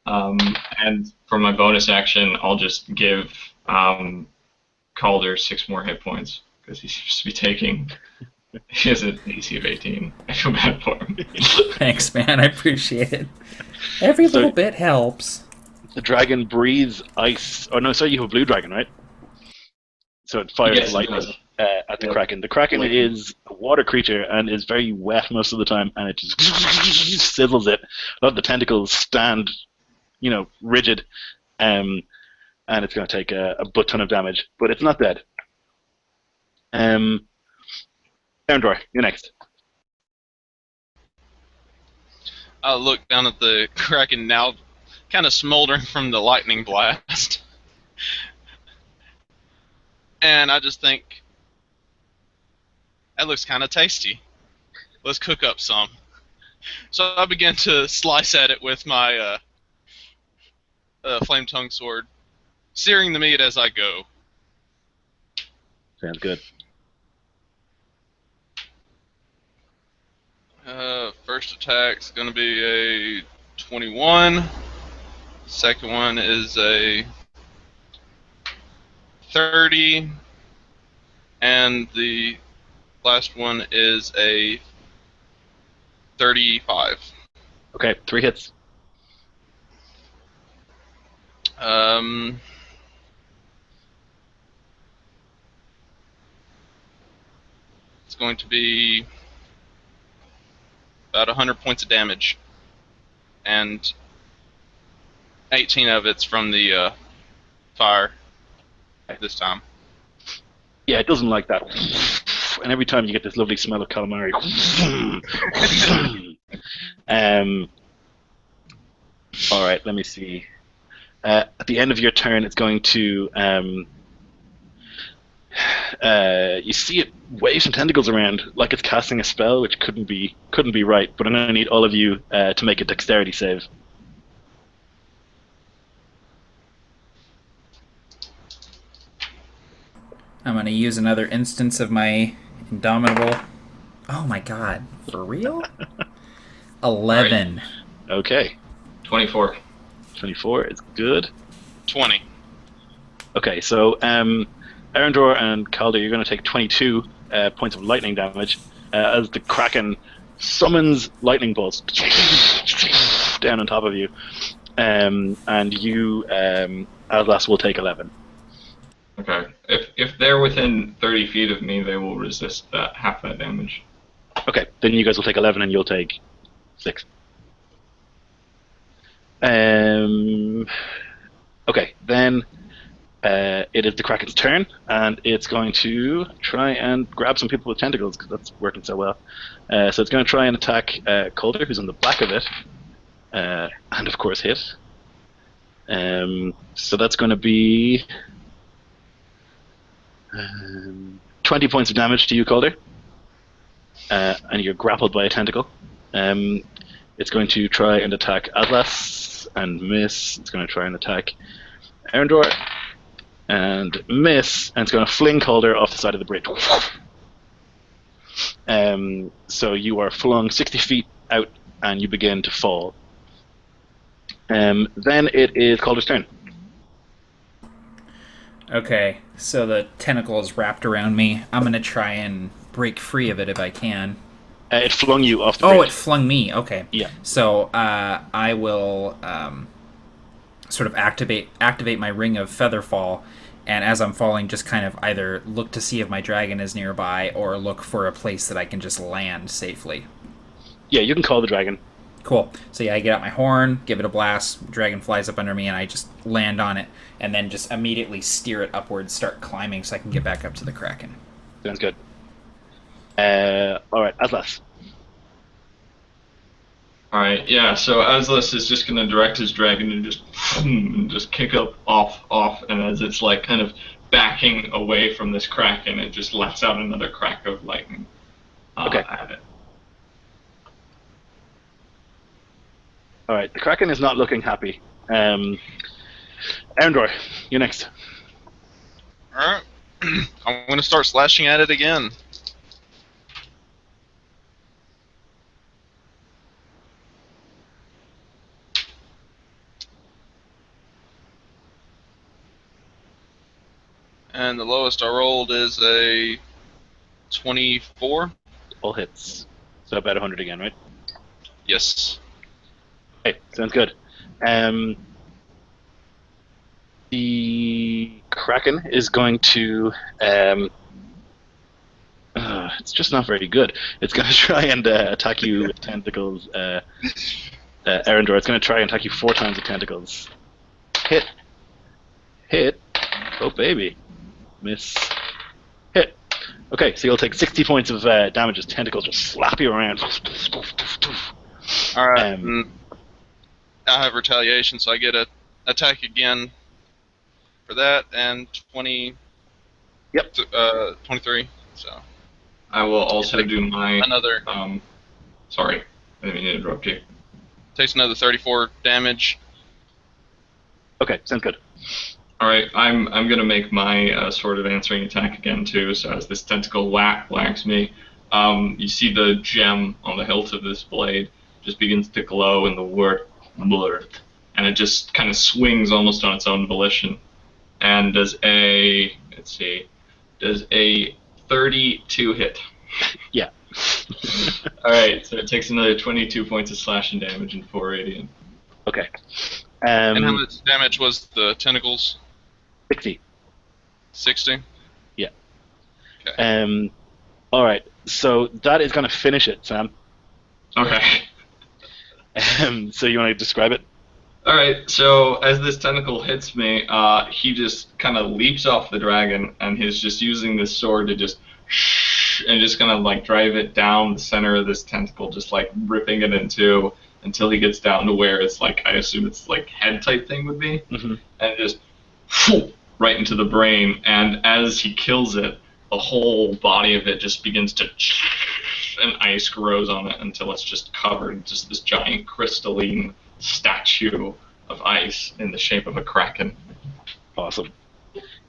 And for my bonus action, I'll just give Calder 6 more hit points, because he seems to be taking... He has an AC of 18. I feel bad for him. Thanks, man. I appreciate it. Every little bit helps. The dragon breathes ice. Oh, no, sorry, you have a blue dragon, right? So it fires lightning at the Kraken. The Kraken is a water creature and is very wet most of the time, and it just sizzles it. A lot of the tentacles stand, rigid, and it's going to take a butt ton of damage. But it's not dead. Erendor, you're next. I look down at the Kraken now, kind of smoldering from the lightning blast. And I just think, that looks kind of tasty. Let's cook up some. So I begin to slice at it with my flame tongue sword, searing the meat as I go. Sounds good. First attack's going to be a 21. Second one is a 30. And the last one is a 35. Okay, 3 hits. Um, it's going to be about 100 points of damage, and 18 of it's from the fire this time. Yeah, it doesn't like that. And every time you get this lovely smell of calamari. All right, let me see. At the end of your turn, it's going to. You see it wave some tentacles around like it's casting a spell, which couldn't be right. But I'm going to need all of you to make a dexterity save. I'm going to use another instance of my indomitable. Oh my god, for real? 11. Right. Okay, 24. 24 is good. 20. Okay, so Arendor and Calder, you're going to take 22 points of lightning damage as the Kraken summons lightning bolts down on top of you, and you, Atlas, will take 11. Okay. If they're within 30 feet of me, they will resist that half that damage. Okay, then you guys will take 11 and you'll take 6. Okay, then it is the Kraken's turn, and it's going to try and grab some people with tentacles, because that's working so well. So it's going to try and attack Calder, who's on the back of it, and of course hit. So that's going to be 20 points of damage to you, Calder, and you're grappled by a tentacle. It's going to try and attack Atlas and miss. It's going to try and attack Arendor and miss, and it's going to fling Calder off the side of the bridge. So you are flung 60 feet out and you begin to fall. Then it is Calder's turn. Okay, so the tentacle is wrapped around me. I'm going to try and break free of it if I can. It flung you off the bridge. Oh, it flung me. Okay. Yeah. So I will sort of activate my ring of featherfall, and as I'm falling, just kind of either look to see if my dragon is nearby or look for a place that I can just land safely. Yeah, you can call the dragon. Cool. So yeah, I get out my horn, give it a blast, dragon flies up under me, and I just land on it, and then just immediately steer it upwards, start climbing so I can get back up to the Kraken. Sounds good. Alright, Atlas. Alright, yeah, so Atlas is just going to direct his dragon and just kick up off, and as it's like kind of backing away from this Kraken, it just lets out another crack of lightning at it. Alright, the Kraken is not looking happy. Arendor, you're next. Alright. I'm going to start slashing at it again. And the lowest I rolled is a 24. All hits. So about 100 again, right? Yes. Okay, sounds good. The Kraken is going to... it's just not very good. It's going to try and attack you with tentacles. Arendor, it's going to try and attack you 4 times with tentacles. Hit. Oh, baby. Miss. Hit. Okay, so you'll take 60 points of damage as tentacles just slap you around. Alright. I have retaliation, so I get a attack again for that, and 20. Yep. 23. So I will also do my... another. Sorry. I didn't mean to interrupt you. Takes another 34 damage. Okay, sounds good. All right, I'm gonna make my sort of answering attack again too. So as this tentacle whacks me, you see the gem on the hilt of this blade just begins to glow in the word, and it just kind of swings almost on its own volition, and does a 32 hit. Yeah. All right, so it takes another 22 points of slashing damage and 4 radiant. Okay. And how much damage was the tentacles? 60. 60? Yeah. Okay. All right. So that is going to finish it, Sam. Okay. So you want to describe it? All right. So as this tentacle hits me, he just kind of leaps off the dragon, and he's just using this sword to just and just gonna like drive it down the center of this tentacle, just like ripping it in two until he gets down to where it's like, I assume it's like head type thing would be, and just right into the brain. And as he kills it, the whole body of it just begins to and ice grows on it until it's just covered, just this giant crystalline statue of ice in the shape of a kraken. Awesome.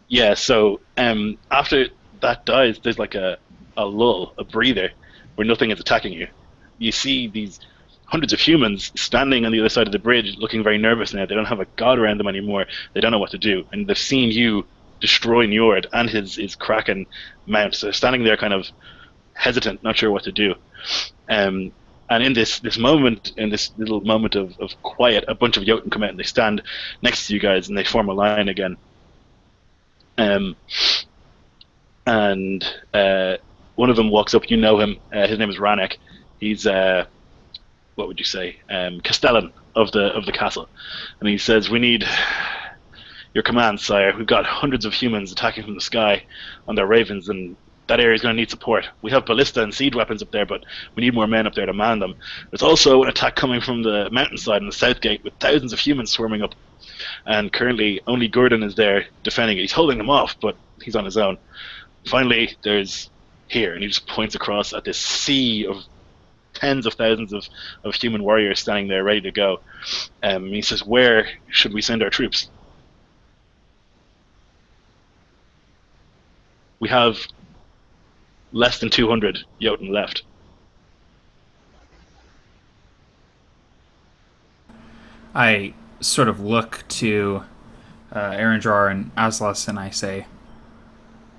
Yeah, so after that dies, there's like a lull, a breather, where nothing is attacking you. You see these hundreds of humans standing on the other side of the bridge looking very nervous now. They don't have a god around them anymore. They don't know what to do. And they've seen you destroy Njord and his kraken mount. So they're standing there kind of hesitant, not sure what to do. And in this moment, in this little moment of quiet, a bunch of Jotun come out and they stand next to you guys and they form a line again. And one of them walks up. You know him. His name is Ranek. He's what would you say, Castellan of the castle, and he says, "We need your command, sire. We've got hundreds of humans attacking from the sky on their ravens, and that area is going to need support. We have ballista and siege weapons up there, but we need more men up there to man them. There's also an attack coming from the mountainside in the south gate with thousands of humans swarming up, and currently only Gordon is there defending it. He's holding them off, but he's on his own. Finally, there's here," and he just points across at this sea of tens of thousands of human warriors standing there ready to go. He says, "Where should we send our troops?" We have less than 200 Jotun left. I sort of look to Erendrar and Aslas and I say,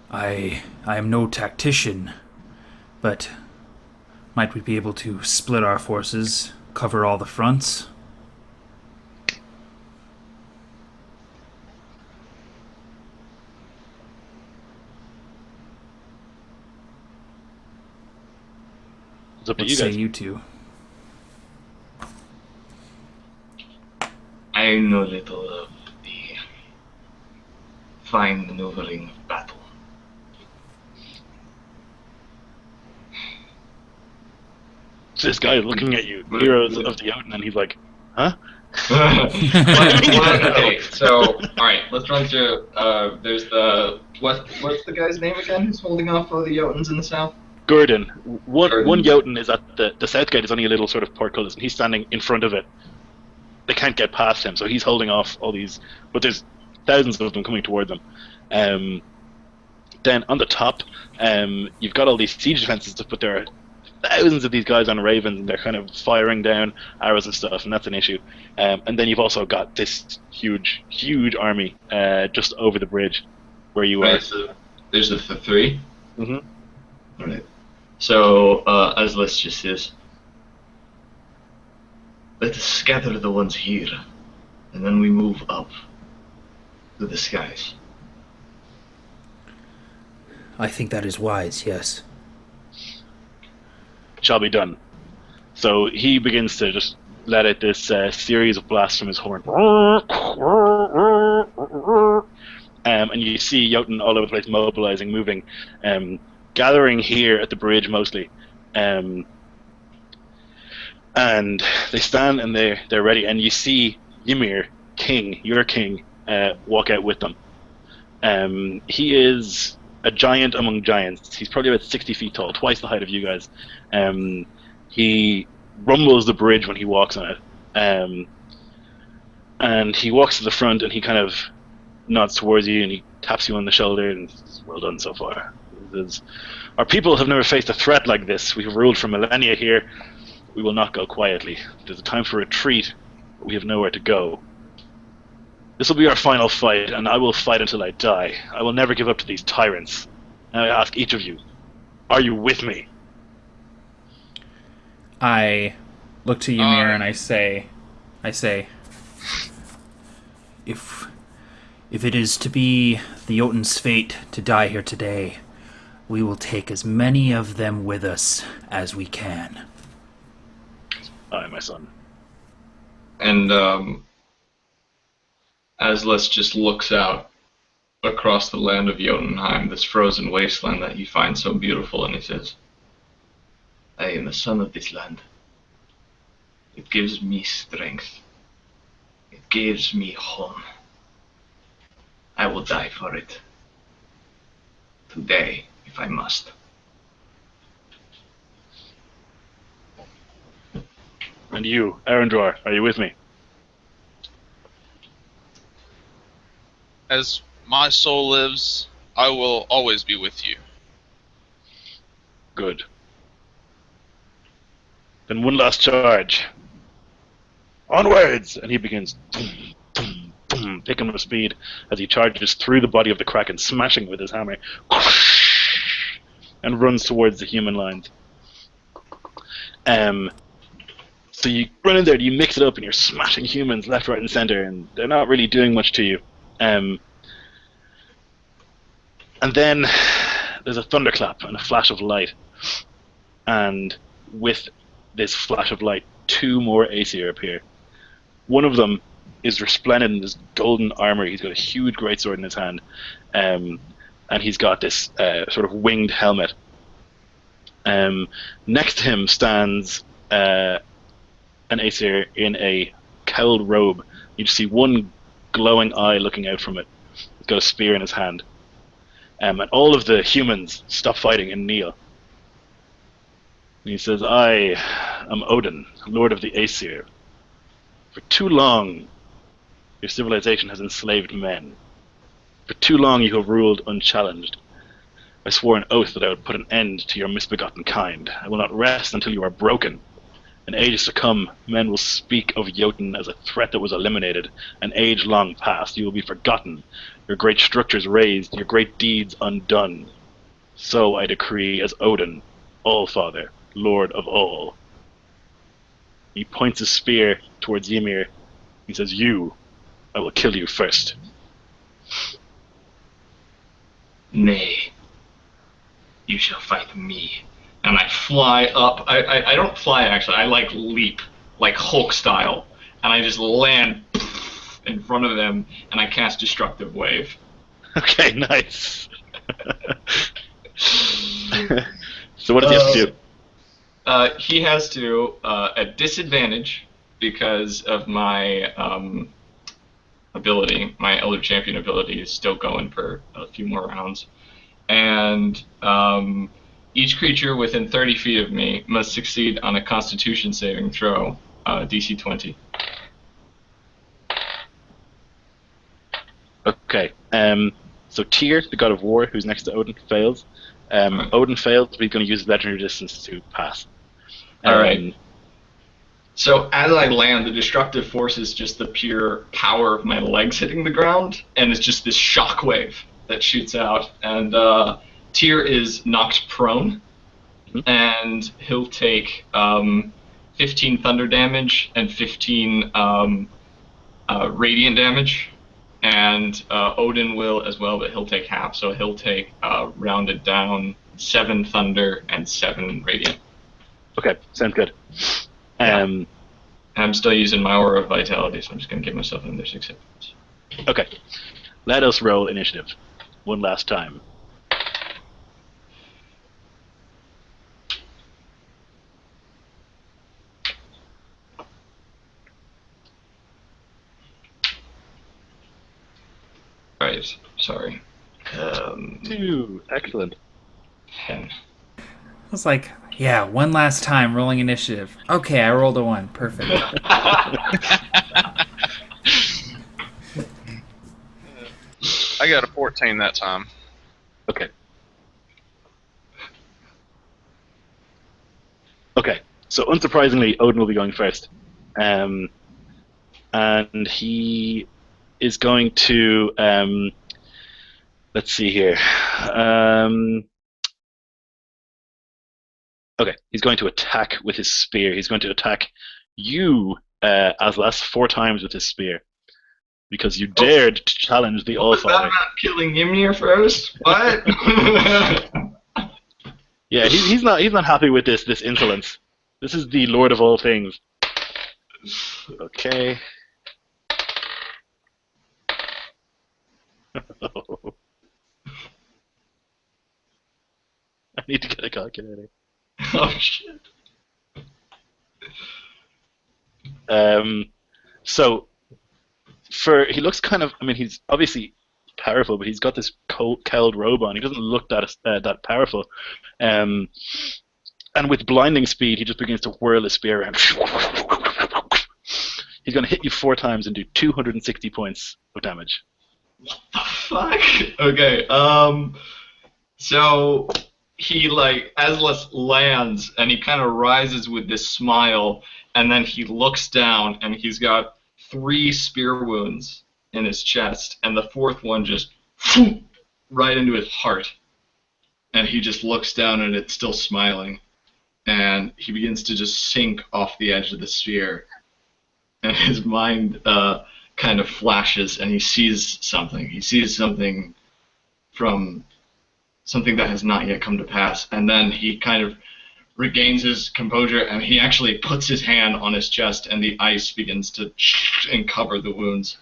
I am no tactician, but might we be able to split our forces, cover all the fronts? It's up to What you say guys. you two? I know little of the fine maneuvering of battle. So this guy is looking at you, heroes of the Jotun, and he's like, "Huh?" Okay, so alright, let's run through. There's what's the guy's name again who's holding off all the Jotuns in the south? Gordon. Gordon. One Jotun is at the south gate is only a little sort of portcullis, and he's standing in front of it. They can't get past him, so he's holding off all these. But there's thousands of them coming toward them. Then on the top, you've got all these siege defenses to put there. Thousands of these guys on ravens, and they're kind of firing down arrows and stuff, and that's an issue. And then you've also got this huge army just over the bridge where you are. Right, so there's the three. Mm-hmm. Alright. So Aslas just says, "Let us scatter the ones here, and then we move up to the skies." I think that is wise, yes. Shall be done. So he begins to just let out this series of blasts from his horn. And you see Jotun all over the place mobilizing, moving, gathering here at the bridge mostly. And they stand and they're ready. And you see Ymir, your king, walk out with them. He is a giant among giants. He's probably about 60 feet tall, twice the height of you guys. He rumbles the bridge when he walks on it. And he walks to the front and he kind of nods towards you and he taps you on the shoulder and says, "Well done so far. Our people have never faced a threat like this. We have ruled for millennia here. We will not go quietly. There's a time for retreat, but we have nowhere to go. This will be our final fight, and I will fight until I die. I will never give up to these tyrants. Now I ask each of you, are you with me?" I look to Ymir and I say, if it is to be the Jotun's fate to die here today, we will take as many of them with us as we can. Aye, my son. And Aslas just looks out across the land of Jotunheim, this frozen wasteland that he finds so beautiful, and he says, "I am the son of this land. It gives me strength. It gives me home. I will die for it. Today, if I must." And you, Arendroar, are you with me? As my soul lives, I will always be with you. Good. Then one last charge. Onwards! And he begins boom, boom, boom, picking up speed as he charges through the body of the Kraken, smashing with his hammer, and runs towards the human lines. So you run in there, you mix it up, and you're smashing humans left, right, and center, and they're not really doing much to you. And then there's a thunderclap and a flash of light, and with this flash of light, two more Aesir appear. One of them is resplendent in this golden armor. He's got a huge greatsword in his hand, and he's got this sort of winged helmet. Next to him stands an Aesir in a cowled robe. You just see one glowing eye looking out from it. He's got a spear in his hand. And all of the humans stop fighting and kneel. And he says, "I am Odin, Lord of the Aesir. For too long, your civilization has enslaved men. For too long you have ruled unchallenged. I swore an oath that I would put an end to your misbegotten kind. I will not rest until you are broken. In ages to come, men will speak of Jotun as a threat that was eliminated. An age long past, you will be forgotten, your great structures razed, your great deeds undone. So I decree as Odin, All-Father, Lord of all." He points his spear towards Ymir. He says, "You, I will kill you first." "Nay, you shall fight me." And I fly up. I don't fly, actually. I, like, leap, like Hulk style. And I just land in front of them, and I cast Destructive Wave. Okay, nice. So what does he have to do? He has to, at disadvantage, because of my ability, my Elder Champion ability is still going for a few more rounds. And each creature within 30 feet of me must succeed on a Constitution saving throw, DC 20. Okay. So Tyr, the god of war, who's next to Odin, fails. Odin fails, but he's going to use legendary distance to pass. Alright. So as I land, the destructive force is just the pure power of my legs hitting the ground, and it's just this shockwave that shoots out. And Tyr is knocked prone, and he'll take 15 thunder damage and 15 radiant damage. And Odin will as well, but he'll take half. So he'll take, rounded down, 7 thunder and 7 radiant. Okay, sounds good. And I'm still using my Aura of Vitality, so I'm just going to give myself another 6 hit points. Okay. Let us roll initiative. One last time. Right, sorry. 2. Excellent. 10. was like, yeah, one last time rolling initiative. Okay, I rolled a 1. Perfect. I got a 14 that time. Okay. Okay. So unsurprisingly, Odin will be going first, and he is going to let's see here. Okay, he's going to attack with his spear. He's going to attack you, Aslas, 4 times with his spear because you dared to challenge the Was that Allfather. not killing Ymir first? What? Yeah, he's not happy with this insolence. This is the Lord of all things. Okay. I need to get a calculator. Oh shit. So he looks kind of. I mean, he's obviously powerful, but he's got this cowled robe on. He doesn't look that powerful. And with blinding speed, he just begins to whirl his spear around. He's going to hit you 4 times and do 260 points of damage. What the fuck? Okay. So he Aslas lands and he kind of rises with this smile, and then he looks down and he's got 3 spear wounds in his chest, and the 4th one just right into his heart. And he just looks down and it's still smiling, and he begins to just sink off the edge of the sphere, and his mind kind of flashes, and he sees something. He sees something from something that has not yet come to pass, and then he kind of regains his composure, and he actually puts his hand on his chest, and the ice begins to and cover the wounds,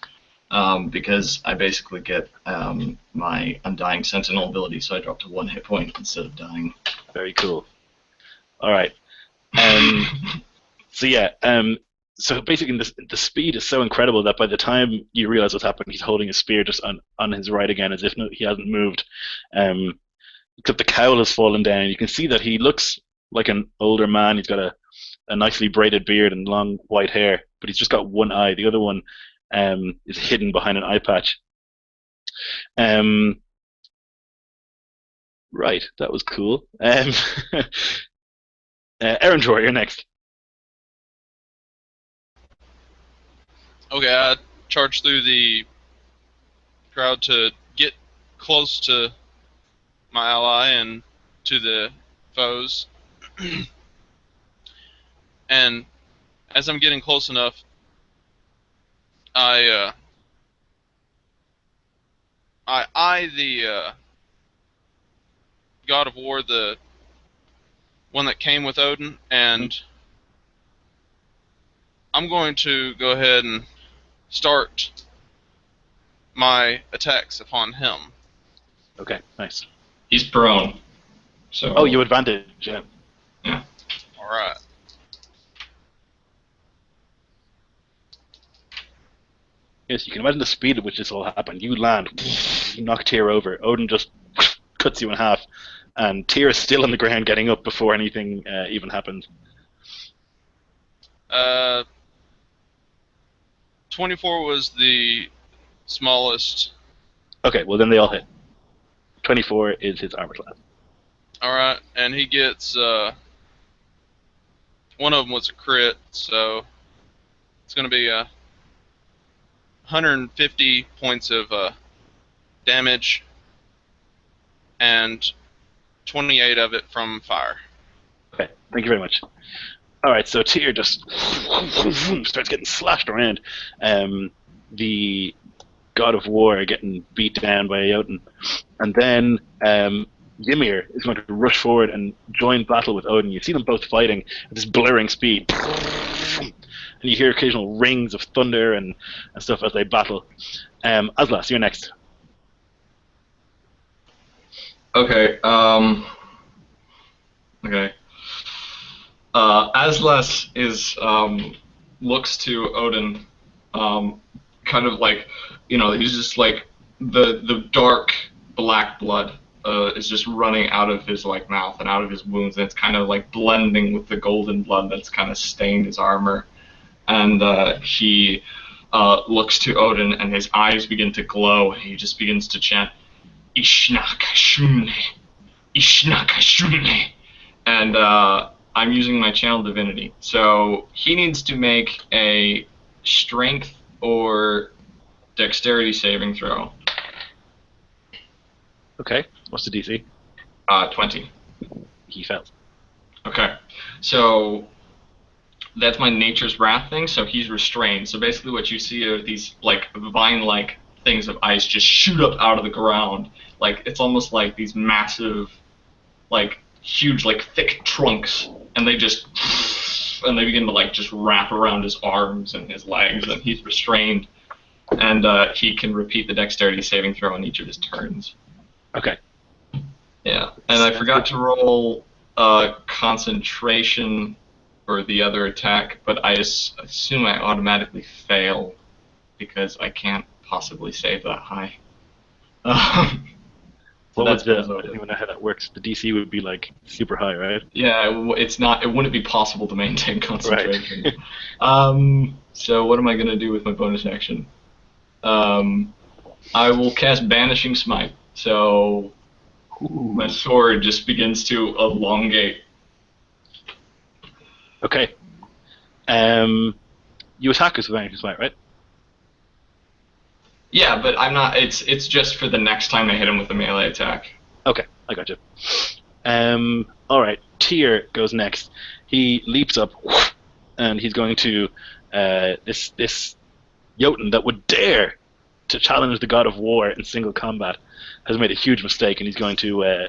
because I basically get my Undying Sentinel ability, so I drop to 1 hit point instead of dying. Very cool. All right. So yeah. So basically, the speed is so incredible that by the time you realize what's happened, he's holding his spear just on his right again, as if he hasn't moved. Except the cowl has fallen down. You can see that he looks like an older man. He's got a nicely braided beard and long white hair, but he's just got one eye. The other one is hidden behind an eye patch. Right, that was cool. Erendor, you're next. Okay, I charge through the crowd to get close to my ally and to the foes. And as I'm getting close enough, I eye the God of War, the one that came with Odin, and I'm going to go ahead and start my attacks upon him. Okay, nice. He's prone. So. Oh, you advantage, yeah. Yeah. Alright. Yes, you can imagine the speed at which this all happened. You land, you knock Tyr over. Odin just cuts you in half, and Tyr is still on the ground getting up before anything even happens. 24 was the smallest. Okay, well then they all hit. 24 is his armor class. Alright, and he gets, one of them was a crit, so it's going to be 150 points of damage, and 28 of it from fire. Okay, thank you very much. Alright, so Tyr just starts getting slashed around. The God of War getting beat down by a Jotun. And then Ymir is going to rush forward and join battle with Odin. You see them both fighting at this blurring speed. And you hear occasional rings of thunder and stuff as they battle. Aslas, you're next. Okay. Okay. Aslas is looks to Odin, kind of like, he's just like the dark black blood is just running out of his like mouth and out of his wounds, and it's kind of like blending with the golden blood that's kind of stained his armor. And he looks to Odin, and his eyes begin to glow, and he just begins to chant, Ishnakashune, Ishnakashune. And I'm using my channel divinity. So he needs to make a strength or dexterity saving throw. Okay. What's the DC? 20. He fails. Okay. So that's my nature's wrath thing, so he's restrained. So basically what you see are these like vine-like things of ice just shoot up out of the ground. Like it's almost like these massive, like huge, like thick trunks, and they just and they begin to like just wrap around his arms and his legs, and he's restrained. And he can repeat the dexterity saving throw on each of his turns. Okay. Yeah, and I forgot to roll concentration for the other attack, but I assume I automatically fail because I can't possibly save that high. What would I don't even know how that works. The DC would be like super high, right? Yeah, it's not. It wouldn't be possible to maintain concentration. Right. So what am I gonna do with my bonus action? I will cast Banishing Smite. So my sword just begins to elongate. Okay. You attack us with Banishing Smite, right? Yeah, but I'm not. It's just for the next time I hit him with a melee attack. Okay, I got you. All right. Tyr goes next. He leaps up, and he's going to this Jotun that would dare to challenge the god of war in single combat has made a huge mistake, and he's going to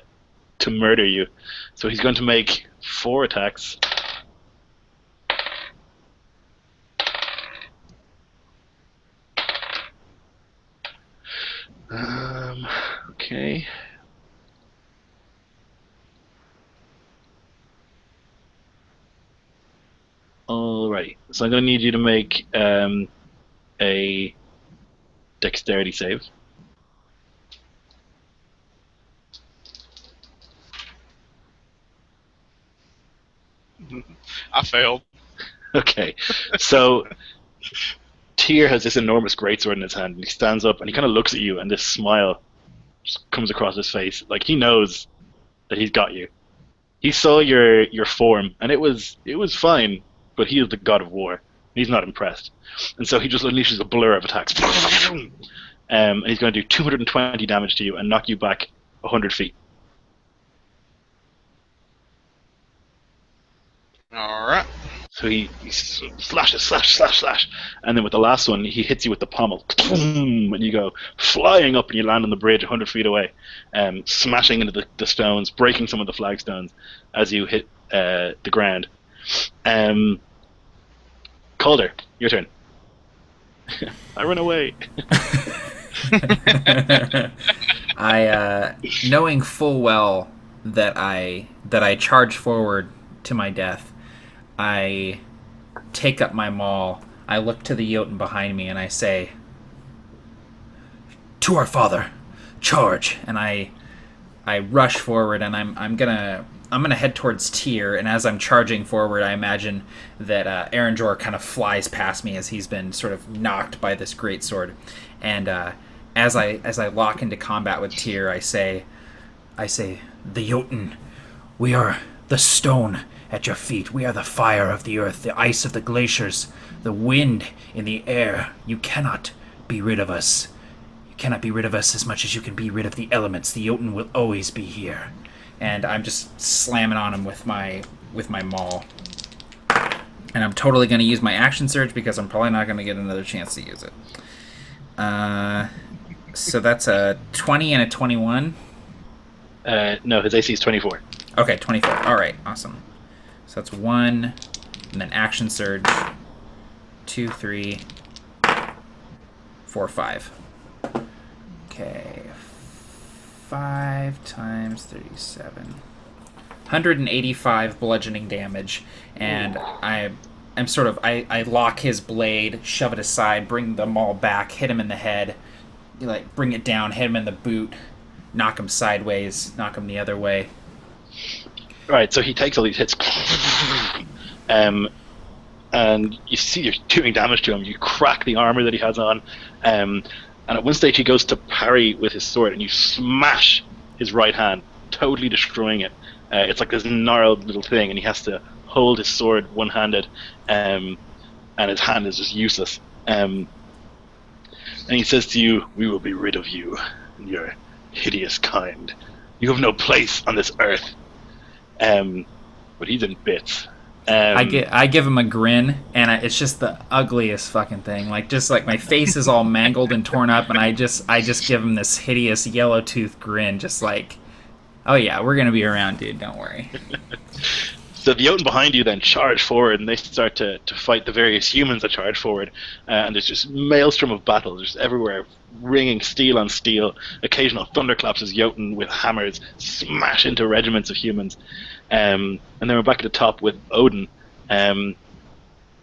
murder you. So he's going to make 4 attacks. Okay. Alrighty. So I'm going to need you to make a dexterity save. I failed. Okay. So Tyr has this enormous greatsword in his hand, and he stands up and he kind of looks at you, and this smile just comes across his face. Like he knows that he's got you. He saw your form, and it was fine, but he is the god of war. He's not impressed, and so he just unleashes a blur of attacks. And he's going to do 220 damage to you and knock you back 100 feet. All right. So he slashes, slash, and then with the last one, he hits you with the pommel, and you go flying up, and you land on the bridge 100 feet away, smashing into the stones, breaking some of the flagstones as you hit the ground. Calder, your turn. I run away. I, knowing full well that I charge forward to my death, I take up my maul, I look to the Jotun behind me, and I say, "To our father, charge!" And I rush forward, and I'm gonna head towards Tyr, and as I'm charging forward, I imagine that Arranjor kind of flies past me as he's been sort of knocked by this greatsword. And as I lock into combat with Tyr, I say, "The Jotun, we are the stone at your feet. We are the fire of the earth, the ice of the glaciers, the wind in the air. You cannot be rid of us. You cannot be rid of us as much as you can be rid of the elements. The Jotun will always be here." And I'm just slamming on him with my maul. And I'm totally going to use my action surge because I'm probably not going to get another chance to use it. So that's a 20 and a 21. No, his AC is 24. Okay, 24. All right, awesome. So that's 1, and then action surge, 2, 3, 4, 5. Okay, 5 times 37. 185 bludgeoning damage, and I lock his blade, shove it aside, bring the maul back, hit him in the head, like bring it down, hit him in the boot, knock him sideways, knock him the other way. Right, so he takes all these hits, and you see you're doing damage to him. You crack the armor that he has on, and at one stage he goes to parry with his sword, and you smash his right hand, totally destroying it. It's like this gnarled little thing, and he has to hold his sword one-handed, and his hand is just useless. And he says to you, "We will be rid of you and your hideous kind. You have no place on this earth." But he's in bits. I give him a grin, and it's just the ugliest fucking thing. Like, just like my face is all mangled and torn up, and I just give him this hideous yellow tooth grin, just like, oh yeah, we're gonna be around, dude. Don't worry. So the Jotun behind you then charge forward, and they start to fight the various humans that charge forward. And there's just maelstrom of battle, just everywhere, ringing steel on steel. Occasional thunderclaps as Jotun with hammers smash into regiments of humans. And then we're back at the top with Odin.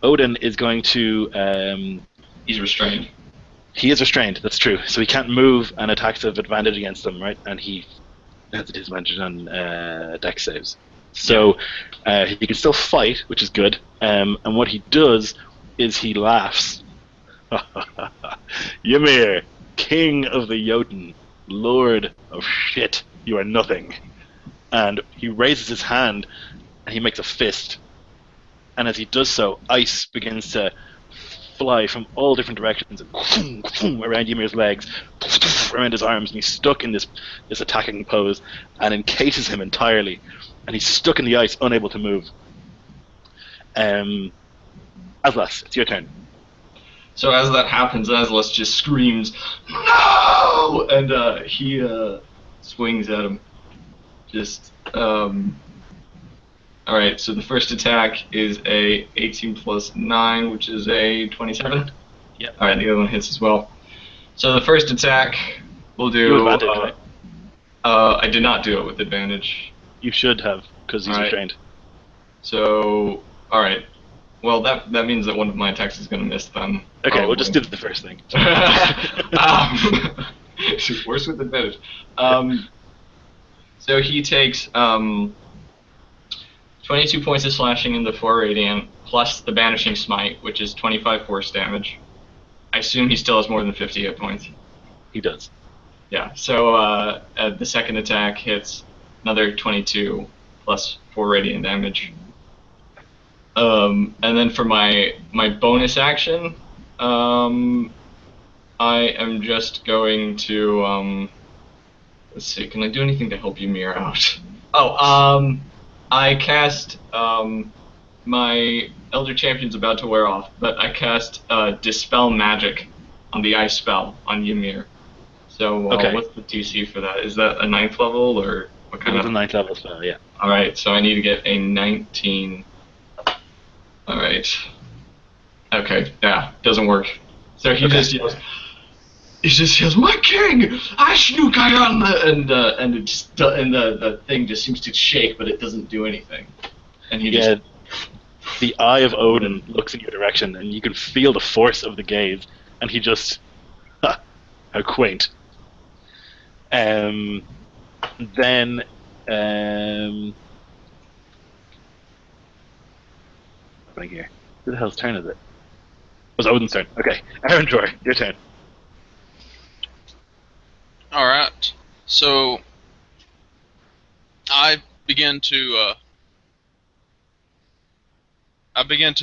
Odin is going to... He's restrained. He is restrained, that's true. So he can't move, and attacks have advantage against them, right? And he has a disadvantage on dex saves. So he can still fight, which is good. And what he does is he laughs. Ymir, king of the Jotun, lord of shit, you are nothing. And he raises his hand, and he makes a fist. And as he does so, ice begins to fly from all different directions, around Ymir's legs, around his arms, and he's stuck in this attacking pose, and encases him entirely. And he's stuck in the ice, unable to move. Aslas, it's your turn. So as that happens, Aslas just screams, "No!" And he swings at him. Just, alright, so the first attack is a 18 plus 9, which is a 27. Yep. Alright, the other one hits as well. So the first attack we'll do... You have advantage, right? I did not do it with advantage. You should have, because he's restrained. So, alright. Well, that means that one of my attacks is going to miss then. Okay, we'll just do the first thing. It's worse with advantage. So he takes 22 points of slashing into 4 radiant, plus the banishing smite, which is 25 force damage. I assume he still has more than 50 hit points. He does. Yeah, so the second attack hits another 22 plus 4 radiant damage. And then for my bonus action, I am just going to, let's see, can I do anything to help Ymir out? Oh, I cast, my Elder Champion's about to wear off, but I cast Dispel Magic on the ice spell on Ymir. So what's the DC for that? Is that a 9th level, or what kind of? It's a 9th level spell, yeah. Alright, so I need to get a 19. Alright. Okay, yeah, doesn't work. So he just yells, "My king! Ashnukayan!" And it just, and the thing just seems to shake, but it doesn't do anything. And he just... The eye of Odin looks in your direction, and you can feel the force of the gaze, and he just... how quaint. Then... Right here. Who the hell's turn is it? It was Odin's turn. Okay. Arendor, your turn. Alright, so I begin to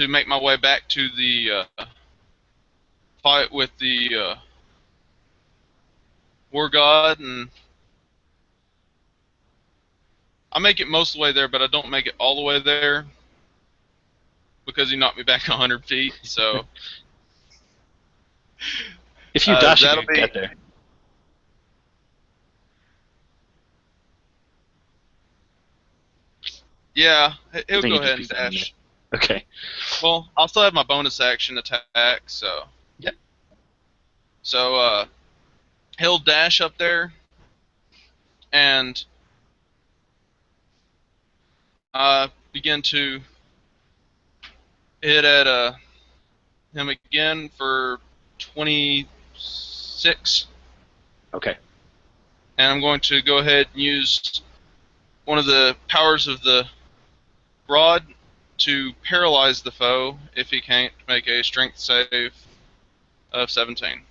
make my way back to the fight with the war god, and I make it most of the way there, but I don't make it all the way there because he knocked me back 100 feet. So if you dash, you can get there. Yeah, he'll go ahead and dash. Okay. Well, I'll still have my bonus action attack, so... Yeah. So, he'll dash up there, and I begin to hit at him again for 26. Okay. and I'm going to go ahead and use one of the powers of the rod to paralyze the foe if he can't make a strength save of 17.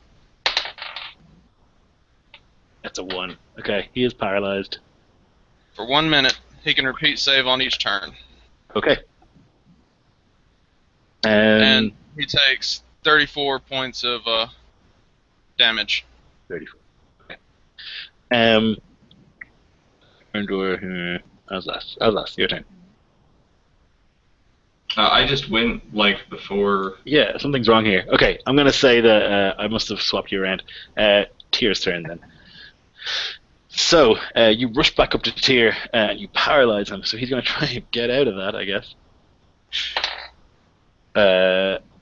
That's a 1. Okay, he is paralyzed. For 1 minute, he can repeat save on each turn. Okay. And he takes 34 points of damage. 34. Okay. Endure. How's that? Your turn. I just went like before. Yeah, something's wrong here. Okay, I'm gonna say that I must have swapped you around. Tyr's turn then. So you rush back up to Tyr and you paralyze him. So he's gonna try and get out of that, I guess.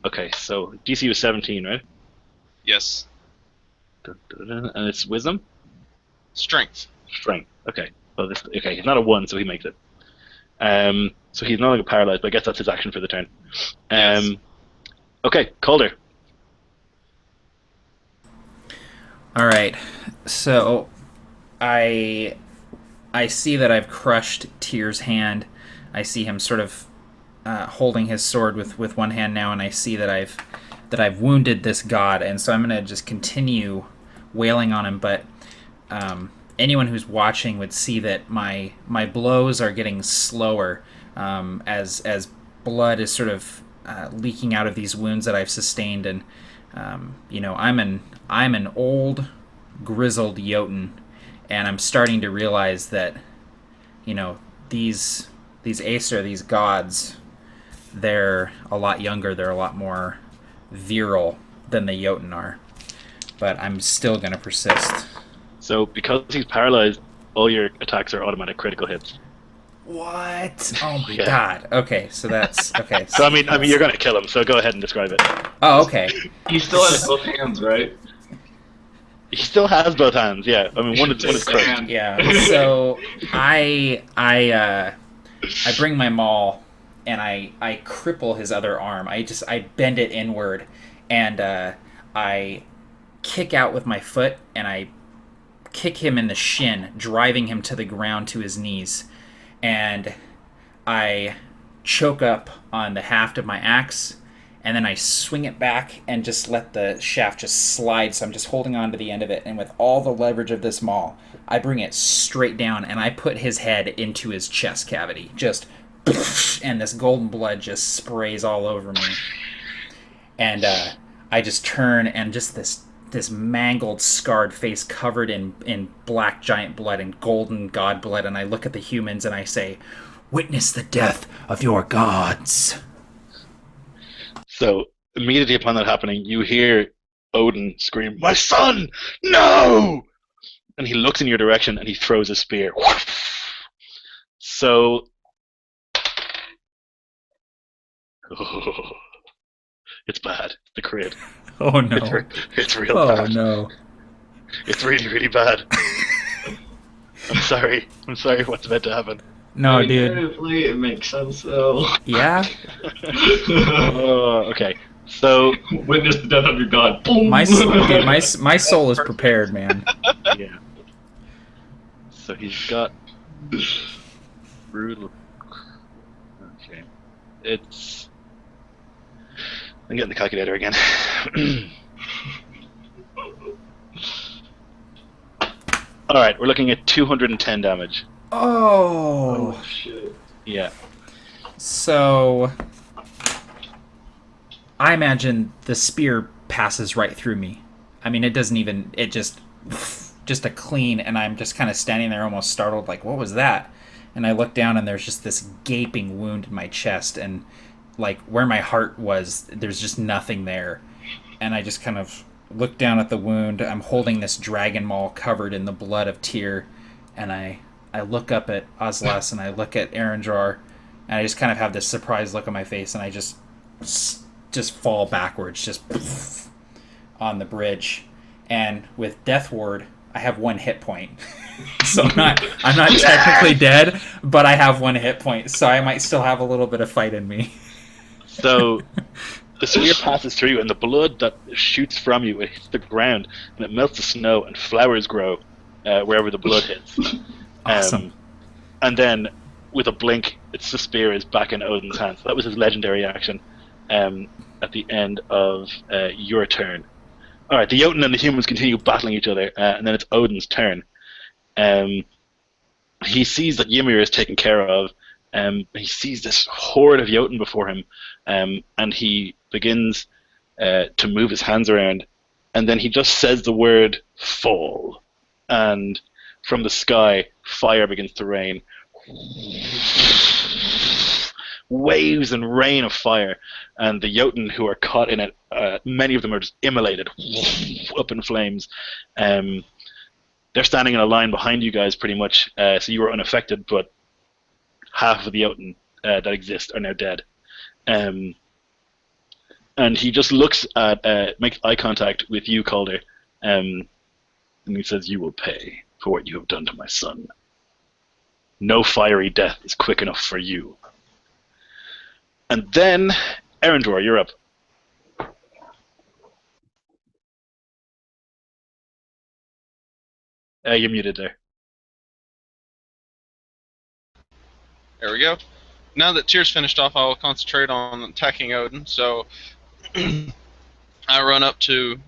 Okay, so DC was 17, right? Yes. And it's Wisdom? Strength. Strength. Okay. Well, okay, he's not a 1, so he makes it. So he's no longer paralyzed, but I guess that's his action for the turn. Yes. Okay, Calder. All right, so I see that I've crushed Tyr's hand. I see him sort of holding his sword with one hand now, and I see that I've wounded this god, and so I'm gonna just continue wailing on him. But anyone who's watching would see that my blows are getting slower as blood is sort of leaking out of these wounds that I've sustained, and I'm an old, grizzled Jotun, and I'm starting to realize that, these Aesir, these gods, they're a lot younger, they're a lot more virile than the Jotun are. But I'm still going to persist. So because he's paralyzed, all your attacks are automatic critical hits. What? Oh my god. Okay, so that's okay. So I mean, you're gonna kill him. So go ahead and describe it. Oh, okay. He still has both hands, right? He still has both hands. Yeah. I mean, one is crushed. Yeah. So I bring my maul and I cripple his other arm. I bend it inward and I kick out with my foot and I kick him in the shin, driving him to the ground to his knees. And I choke up on the haft of my axe, and then I swing it back and just let the shaft just slide, so I'm just holding on to the end of it, and with all the leverage of this maul, I bring it straight down, and I put his head into his chest cavity, just, and this golden blood just sprays all over me. And I just turn, and just this mangled, scarred face covered in black giant blood and golden god blood, and I look at the humans and I say, "Witness the death of your gods." So immediately upon that happening, you hear Odin scream, "My son, no!" And he looks in your direction and he throws a spear. So it's bad. The crit. Oh no. It's real bad. Oh no. It's really, really bad. I'm sorry what's about to happen. No, dude. Narratively, it makes sense though. Yeah? Oh, okay. So Witness the death of your god. Boom. My soul is prepared, man. yeah. So he's got brutal. Okay. I'm getting the calculator again. Alright, we're looking at 210 damage. Oh shit. Yeah. So I imagine the spear passes right through me. I mean, it doesn't even, it just a clean, and I'm just kind of standing there almost startled, like, what was that? And I look down and there's just this gaping wound in my chest, and like where my heart was, there's just nothing there. And I just kind of look down at the wound. I'm holding this dragon maul covered in the blood of Tyr, and I look up at Oslas and I look at Arendrar, and I just kind of have this surprised look on my face, and I just fall backwards, just on the bridge. And with Death Ward, I have 1 hit point. So I'm not technically dead, but I have 1 hit point, so I might still have a little bit of fight in me. So the spear passes through you, and the blood that shoots from you, it hits the ground, and it melts the snow, and flowers grow. wherever the blood hits. Awesome. And then, with a blink, the spear is back in Odin's hands. So that was his legendary action at the end of your turn. All right, the Jotun and the humans continue battling each other, and then it's Odin's turn. He sees that Ymir is taken care of. He sees this horde of Jotun before him, and he begins to move his hands around, and then he just says the word "fall," and from the sky, fire begins to rain. Waves and rain of fire, and the Jotun who are caught in it, many of them are just immolated, up in flames. They're standing in a line behind you guys, pretty much, so you are unaffected, but half of the Jotun that exist are now dead. And he just looks at, makes eye contact with you, Calder, and he says, "You will pay for what you have done to my son. No fiery death is quick enough for you." And then, Erendor, you're up. You're muted there. There we go. Now that Tyr's finished off, I will concentrate on attacking Odin. So I run up to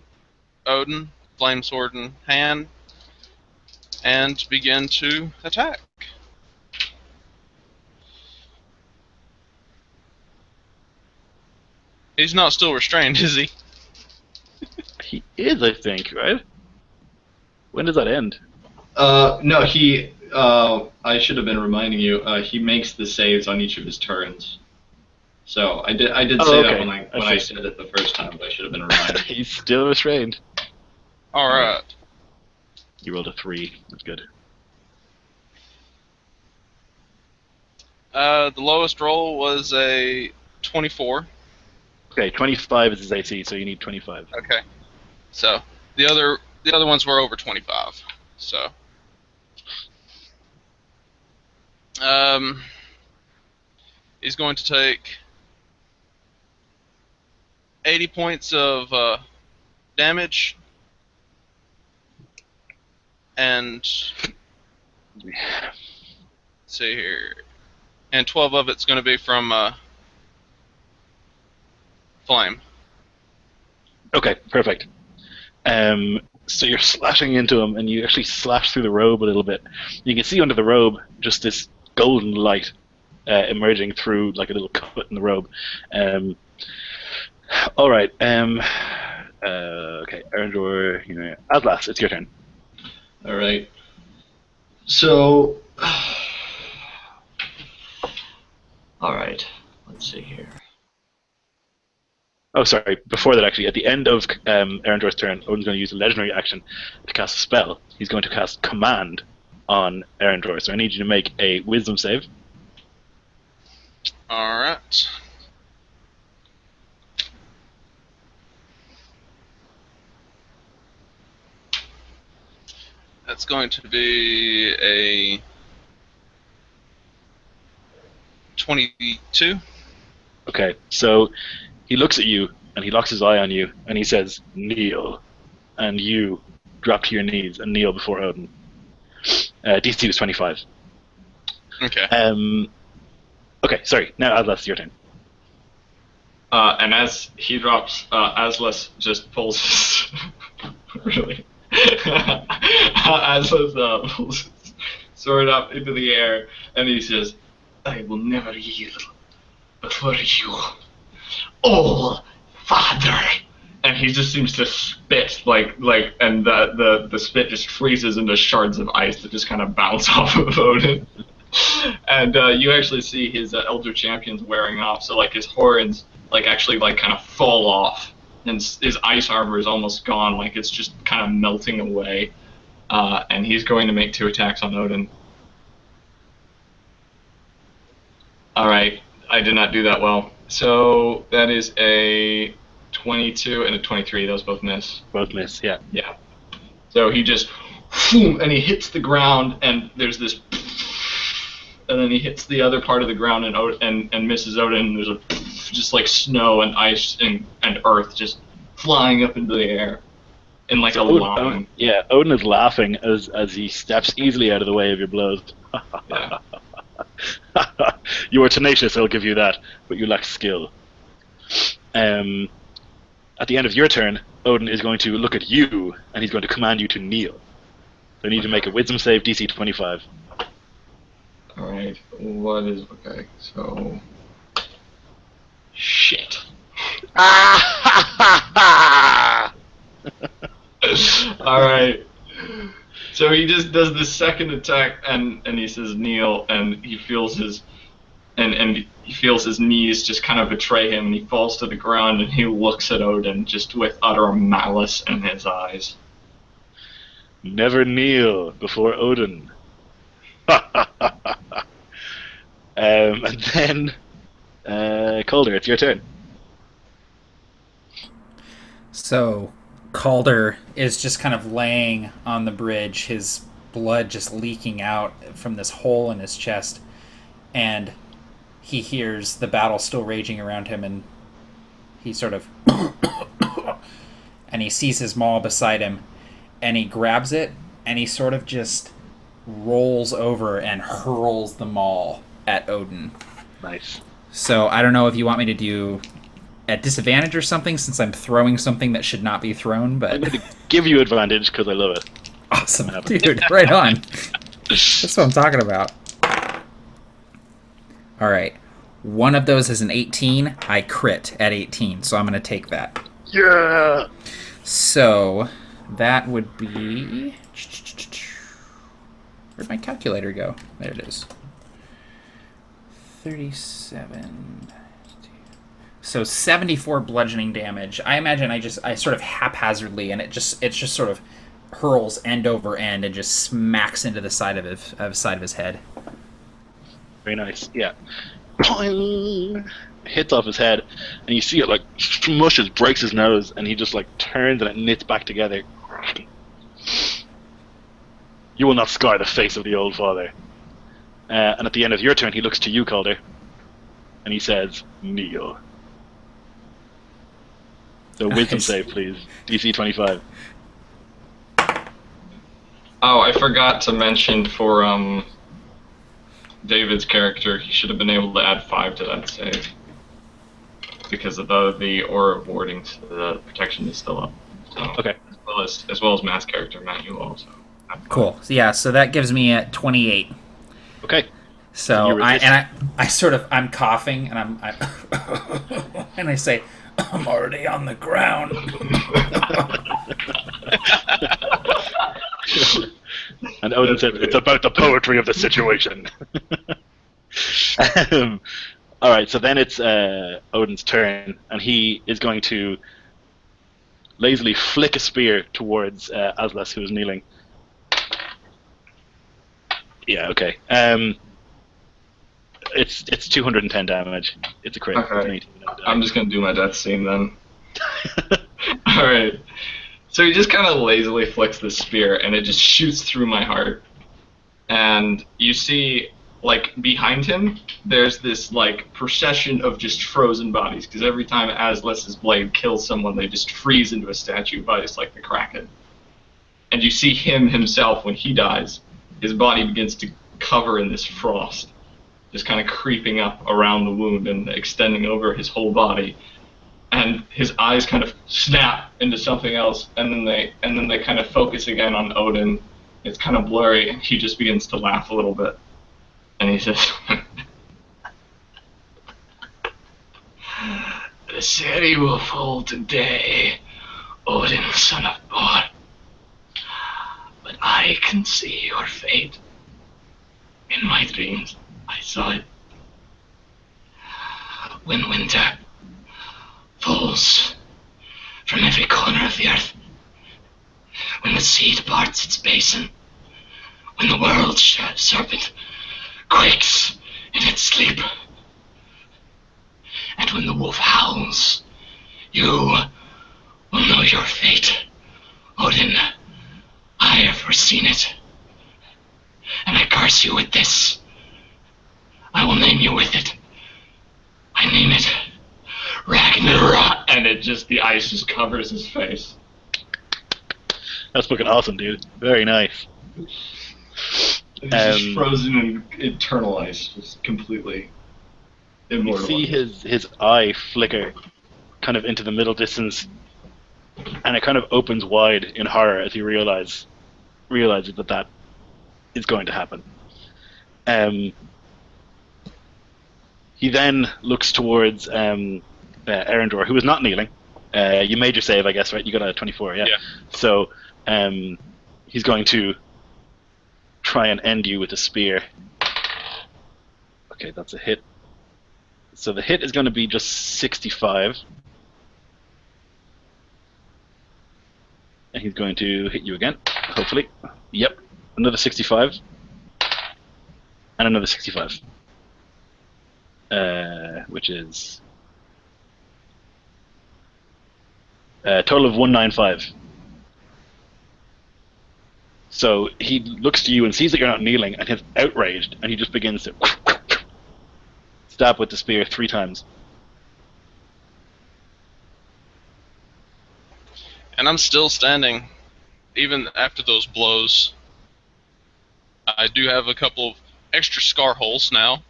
Odin, flame sword in hand, and begin to attack. He's not still restrained, is he? He is, I think, right? When does that end? No, he. I should have been reminding you. He makes the saves on each of his turns. So I did say that when I said it the first time, but I should have been reminded. He's still restrained. All right. You rolled a 3. That's good. The lowest roll was a 24. Okay, 25 is his AC, so you need 25. Okay. So the other ones were over 25. So he's going to take 80 points of damage, and let's see here, and 12 of it's going to be from flame. Okay, perfect. So you're slashing into him, and you actually slash through the robe a little bit. You can see under the robe just this golden light emerging through like a little cut in the robe. All right. Okay, Erendor, Atlas, it's your turn. All right. So, all right. Let's see here. Oh, sorry. Before that, actually, at the end of Erendor's turn, Odin's going to use a legendary action to cast a spell. He's going to cast Command on Erendor. So I need you to make a Wisdom save. All right. That's going to be a 22. Okay, so he looks at you, and he locks his eye on you, and he says, "Kneel." And you drop to your knees and kneel before Odin. DC was 25. Okay. Okay, sorry. Now, Atlas, your turn. And as he drops, Aslas just pulls his... really? Aslas pulls his sword up into the air, and he says, "I will never yield before you, all father." And he just seems to spit, and the spit just freezes into shards of ice that just kind of bounce off of Odin. And you actually see his elder champions wearing off, so like his horns actually kind of fall off, and his ice armor is almost gone, like it's just kind of melting away. And he's going to make 2 attacks on Odin. All right, I did not do that well. So that is a 22 and a 23. Those both miss. Both miss, yeah. Yeah. So he just, and he hits the ground, and there's this, and then he hits the other part of the ground and misses Odin. And there's just like snow and ice and earth just flying up into the air. in like a So line. Odin is laughing as he steps easily out of the way of your blows. Yeah. You are tenacious, I'll give you that, but you lack skill. At the end of your turn, Odin is going to look at you and he's going to command you to kneel. So you need to make a wisdom save, DC 25. All right. What is okay? So shit. All right. So he just does the second attack, and he says kneel, and he feels his knees just kind of betray him, and he falls to the ground, and he looks at Odin just with utter malice in his eyes. Never kneel before Odin. And then, Calder, it's your turn. So Calder is just kind of laying on the bridge, his blood just leaking out from this hole in his chest, and he hears the battle still raging around him, and he sort of and he sees his maul beside him, and he grabs it, and he sort of just rolls over and hurls the maul at Odin. Nice. So I don't know if you want me to do at disadvantage or something, since I'm throwing something that should not be thrown, but I'm going to give you advantage because I love it. awesome, dude, right on. That's what I'm talking about. All right, one of those is an 18. I crit at 18, so I'm going to take that. Yeah! So that would be... Where'd my calculator go? There it is. 37... So 74 bludgeoning damage. I imagine I sort of haphazardly, and it just sort of hurls end over end and just smacks into the side of his head. Very nice, yeah. Hits off his head, and you see it like smushes, breaks his nose, and he just like turns and it knits back together. You will not scar the face of the old father. And at the end of your turn, he looks to you, Calder, and he says, kneel. So wisdom save, please. DC 25. Oh, I forgot to mention for David's character, he should have been able to add 5 to that save. Because of the aura of warding, so the protection is still up. So, Okay. As well as Matt's character, Matt, you also. Cool. So yeah, so that gives me at 28. Okay. So I'm coughing, and I'm and I say, I'm already on the ground. And Odin said, it's about the poetry of the situation. Alright, so then it's Odin's turn, and he is going to lazily flick a spear towards Aslas, who is kneeling. Yeah, okay. It's 210 damage. It's a crit. Okay. I'm just gonna do my death scene then. Alright. So he just kind of lazily flicks the spear, and it just shoots through my heart. And you see, like, behind him, there's this, like, procession of just frozen bodies, because every time Aslas's blade kills someone, they just freeze into a statue of ice like the Kraken. And you see him himself, when he dies, his body begins to cover in this frost, just kind of creeping up around the wound and extending over his whole body. And his eyes kind of snap into something else, and then they kind of focus again on Odin. It's kind of blurry, and he just begins to laugh a little bit. And he says, Raseri will fall today, Odin, son of Thor. But I can see your fate. In my dreams, I saw it. When winter falls from every corner of the earth, when the sea departs its basin, when the world serpent quakes in its sleep, and when the wolf howls, you will know your fate, Odin. I have foreseen it, and I curse you with this. I will name you with it. I name it Ragnarok, and the ice just covers his face. That's fucking awesome, dude. Very nice. He's just frozen in eternal ice, just completely You immortal. see his eye flicker kind of into the middle distance, and it kind of opens wide in horror as he realizes that is going to happen. He then looks towards Erendor, who is not kneeling. You made your save, I guess, right? You got a 24, yeah. So he's going to try and end you with a spear. Okay, that's a hit. So the hit is going to be just 65. And he's going to hit you again, hopefully. Yep, another 65. And another 65. Which is a total of 195. So he looks to you and sees that you're not kneeling, and he's outraged, and he just begins to stab with the spear 3 times. And I'm still standing, even after those blows. I do have a couple of extra scar holes now.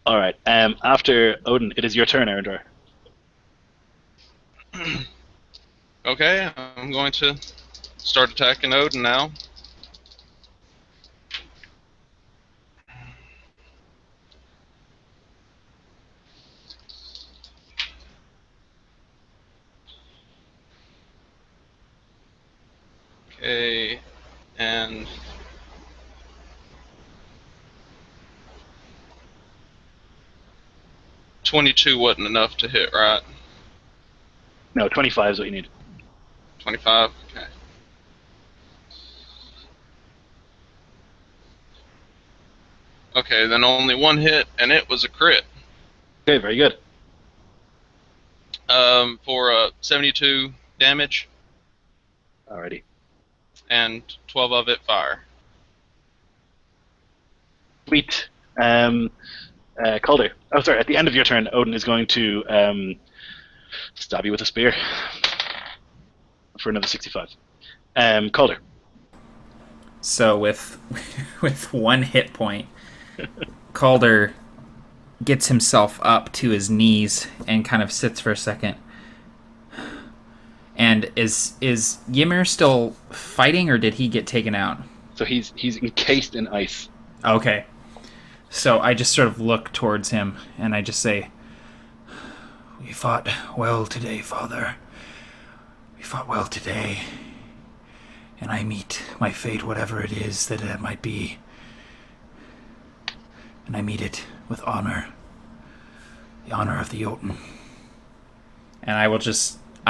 All right. After Odin, it is your turn, Erendor. Okay, I'm going to start attacking Odin now. Okay, and 22 wasn't enough to hit, right? No, 25 is what you need. 25, okay. Okay, then only 1 hit, and it was a crit. Okay, very good. For 72 damage, Alrighty. and 12 of it fire. Sweet. Calder. Oh, sorry. At the end of your turn, Odin is going to stab you with a spear for another 65. Calder. So with with 1 hit point, Calder gets himself up to his knees and kind of sits for a second. And is Ymir still fighting, or did he get taken out? So he's encased in ice. Okay. So I just sort of look towards him and I just say, "We fought well today, Father. We fought well today. And I meet my fate, whatever it is that it might be. And I meet it with honor. The honor of the Jotun. And I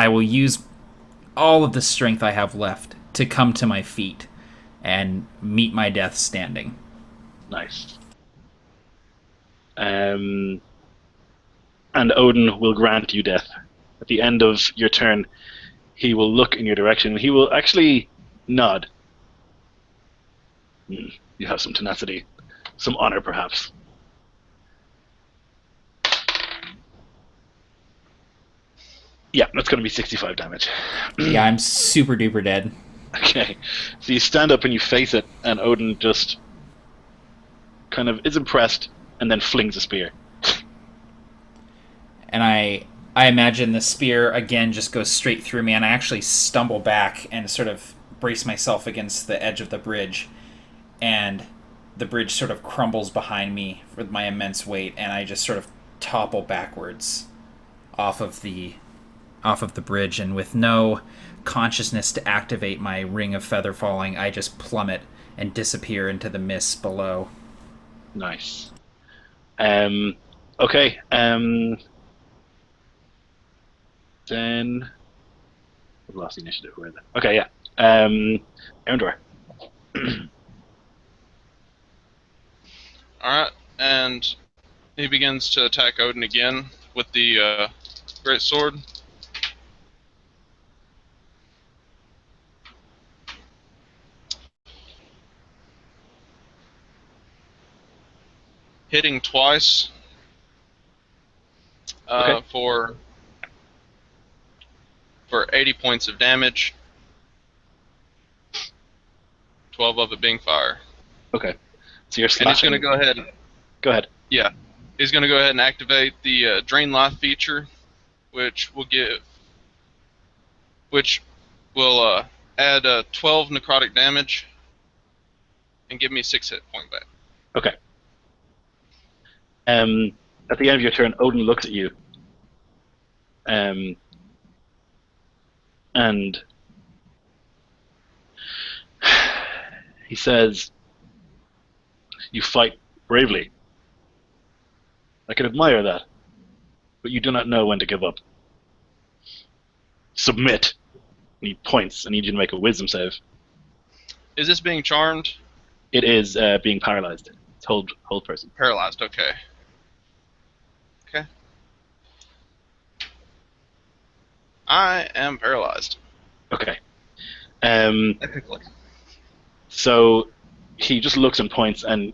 will use all of the strength I have left to come to my feet and meet my death standing." Nice. And Odin will grant you death. At the end of your turn, he will look in your direction, and he will actually nod. You have some tenacity, some honor, perhaps. Yeah, that's going to be 65 damage. Yeah, I'm super duper dead. Okay, so you stand up and you face it, and Odin just kind of is impressed, and then flings a spear. And I imagine the spear again just goes straight through me, and I actually stumble back and sort of brace myself against the edge of the bridge, and the bridge sort of crumbles behind me with my immense weight, and I just sort of topple backwards off of the bridge, and with no consciousness to activate my ring of feather falling, I just plummet and disappear into the mists below. Nice. Okay. Then I've lost the initiative. Where is it? Okay, yeah. Erendor. Alright, and he begins to attack Odin again with the great sword. Hitting twice Okay. for for 80 points of damage. 12 of it being fire. Okay. So you're And he's slashing. going to go ahead. Go ahead. Yeah. He's going to go ahead and activate the Drain Life feature, which will add 12 necrotic damage and give me 6 hit point back. Okay. At the end of your turn, Odin looks at you. And he says, "You fight bravely. I can admire that, but you do not know when to give up. Submit." And he points. I need you to make a wisdom save. Is this being charmed? It is being paralyzed. It's hold person. Paralyzed, okay. Okay. I am paralyzed. Okay. Epically. So he just looks and points, and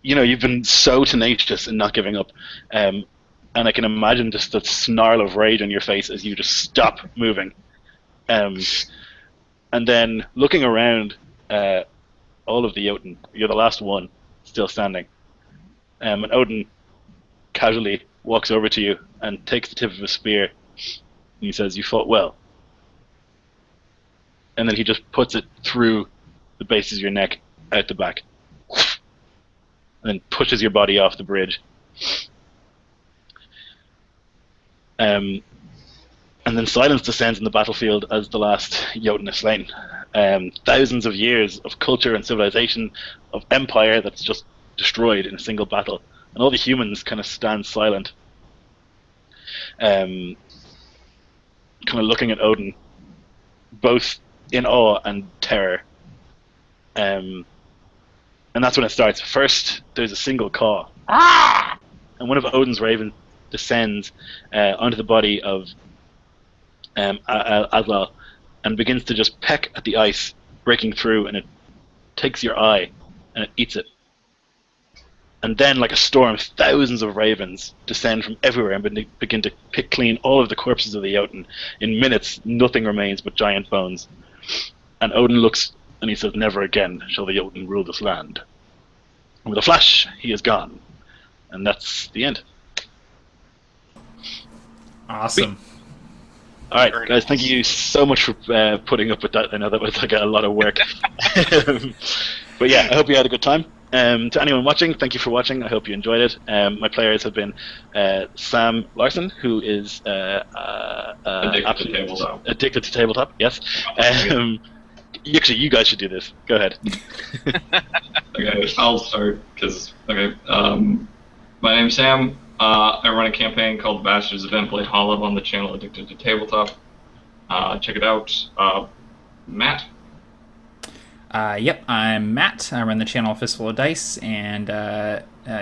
you've been so tenacious in not giving up, and I can imagine just the snarl of rage on your face as you just stop moving, and then looking around, all of the Jotun, you're the last one still standing, and Odin casually walks over to you and takes the tip of his spear, and he says, "You fought well." And then he just puts it through the base of your neck, out the back, and then pushes your body off the bridge. And then silence descends in the battlefield as the last Jotun is slain. Thousands of years of culture and civilization, of empire that's just destroyed in a single battle. And all the humans kind of stand silent, kind of looking at Odin, both in awe and terror. And that's when it starts. First, there's a single caw. Ah! And one of Odin's ravens descends onto the body of Aslal and begins to just peck at the ice, breaking through, and it takes your eye and it eats it. And then, like a storm, thousands of ravens descend from everywhere and begin to pick clean all of the corpses of the Jotun. In minutes, nothing remains but giant bones. And Odin looks and he says, "Never again shall the Jotun rule this land." And with a flash, he is gone. And that's the end. Awesome. All right, guys, thank you so much for putting up with that. I know that was like a lot of work. But yeah, I hope you had a good time. To anyone watching, thank you for watching. I hope you enjoyed it. My players have been Sam Larson, who is addicted to tabletop. Yes. Actually, you guys should do this. Go ahead. Okay, I'll start my name's Sam. I run a campaign called Bastards of Endblade Hollow on the channel Addicted to Tabletop. Check it out. Matt? Yep, I'm Matt. I run the channel Fistful of Dice and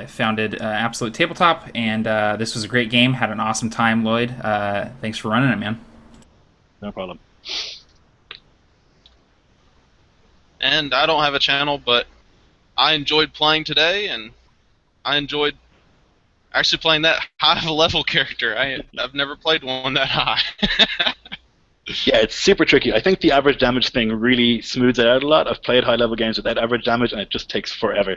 founded Absolute Tabletop. And this was a great game. Had an awesome time, Lloyd. Thanks for running it, man. No problem. And I don't have a channel, but I enjoyed playing today, and I enjoyed actually playing that high of a level character. I've never played one that high. Yeah, it's super tricky. I think the average damage thing really smooths it out a lot. I've played high level games without average damage, and it just takes forever.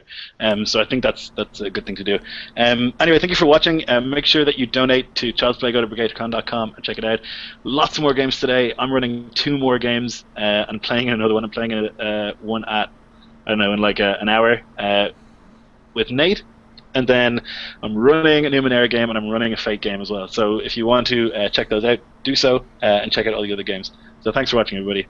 So I think that's a good thing to do. Anyway, thank you for watching. Make sure that you donate to Child's Play. Go to BrigadeCon.com and check it out. Lots more games today. I'm running 2 more games and playing another one. I'm playing one at, I don't know, in like an hour with Nate. And then I'm running a Numenera game, and I'm running a Fate game as well. So if you want to check those out, do so, and check out all the other games. So thanks for watching, everybody.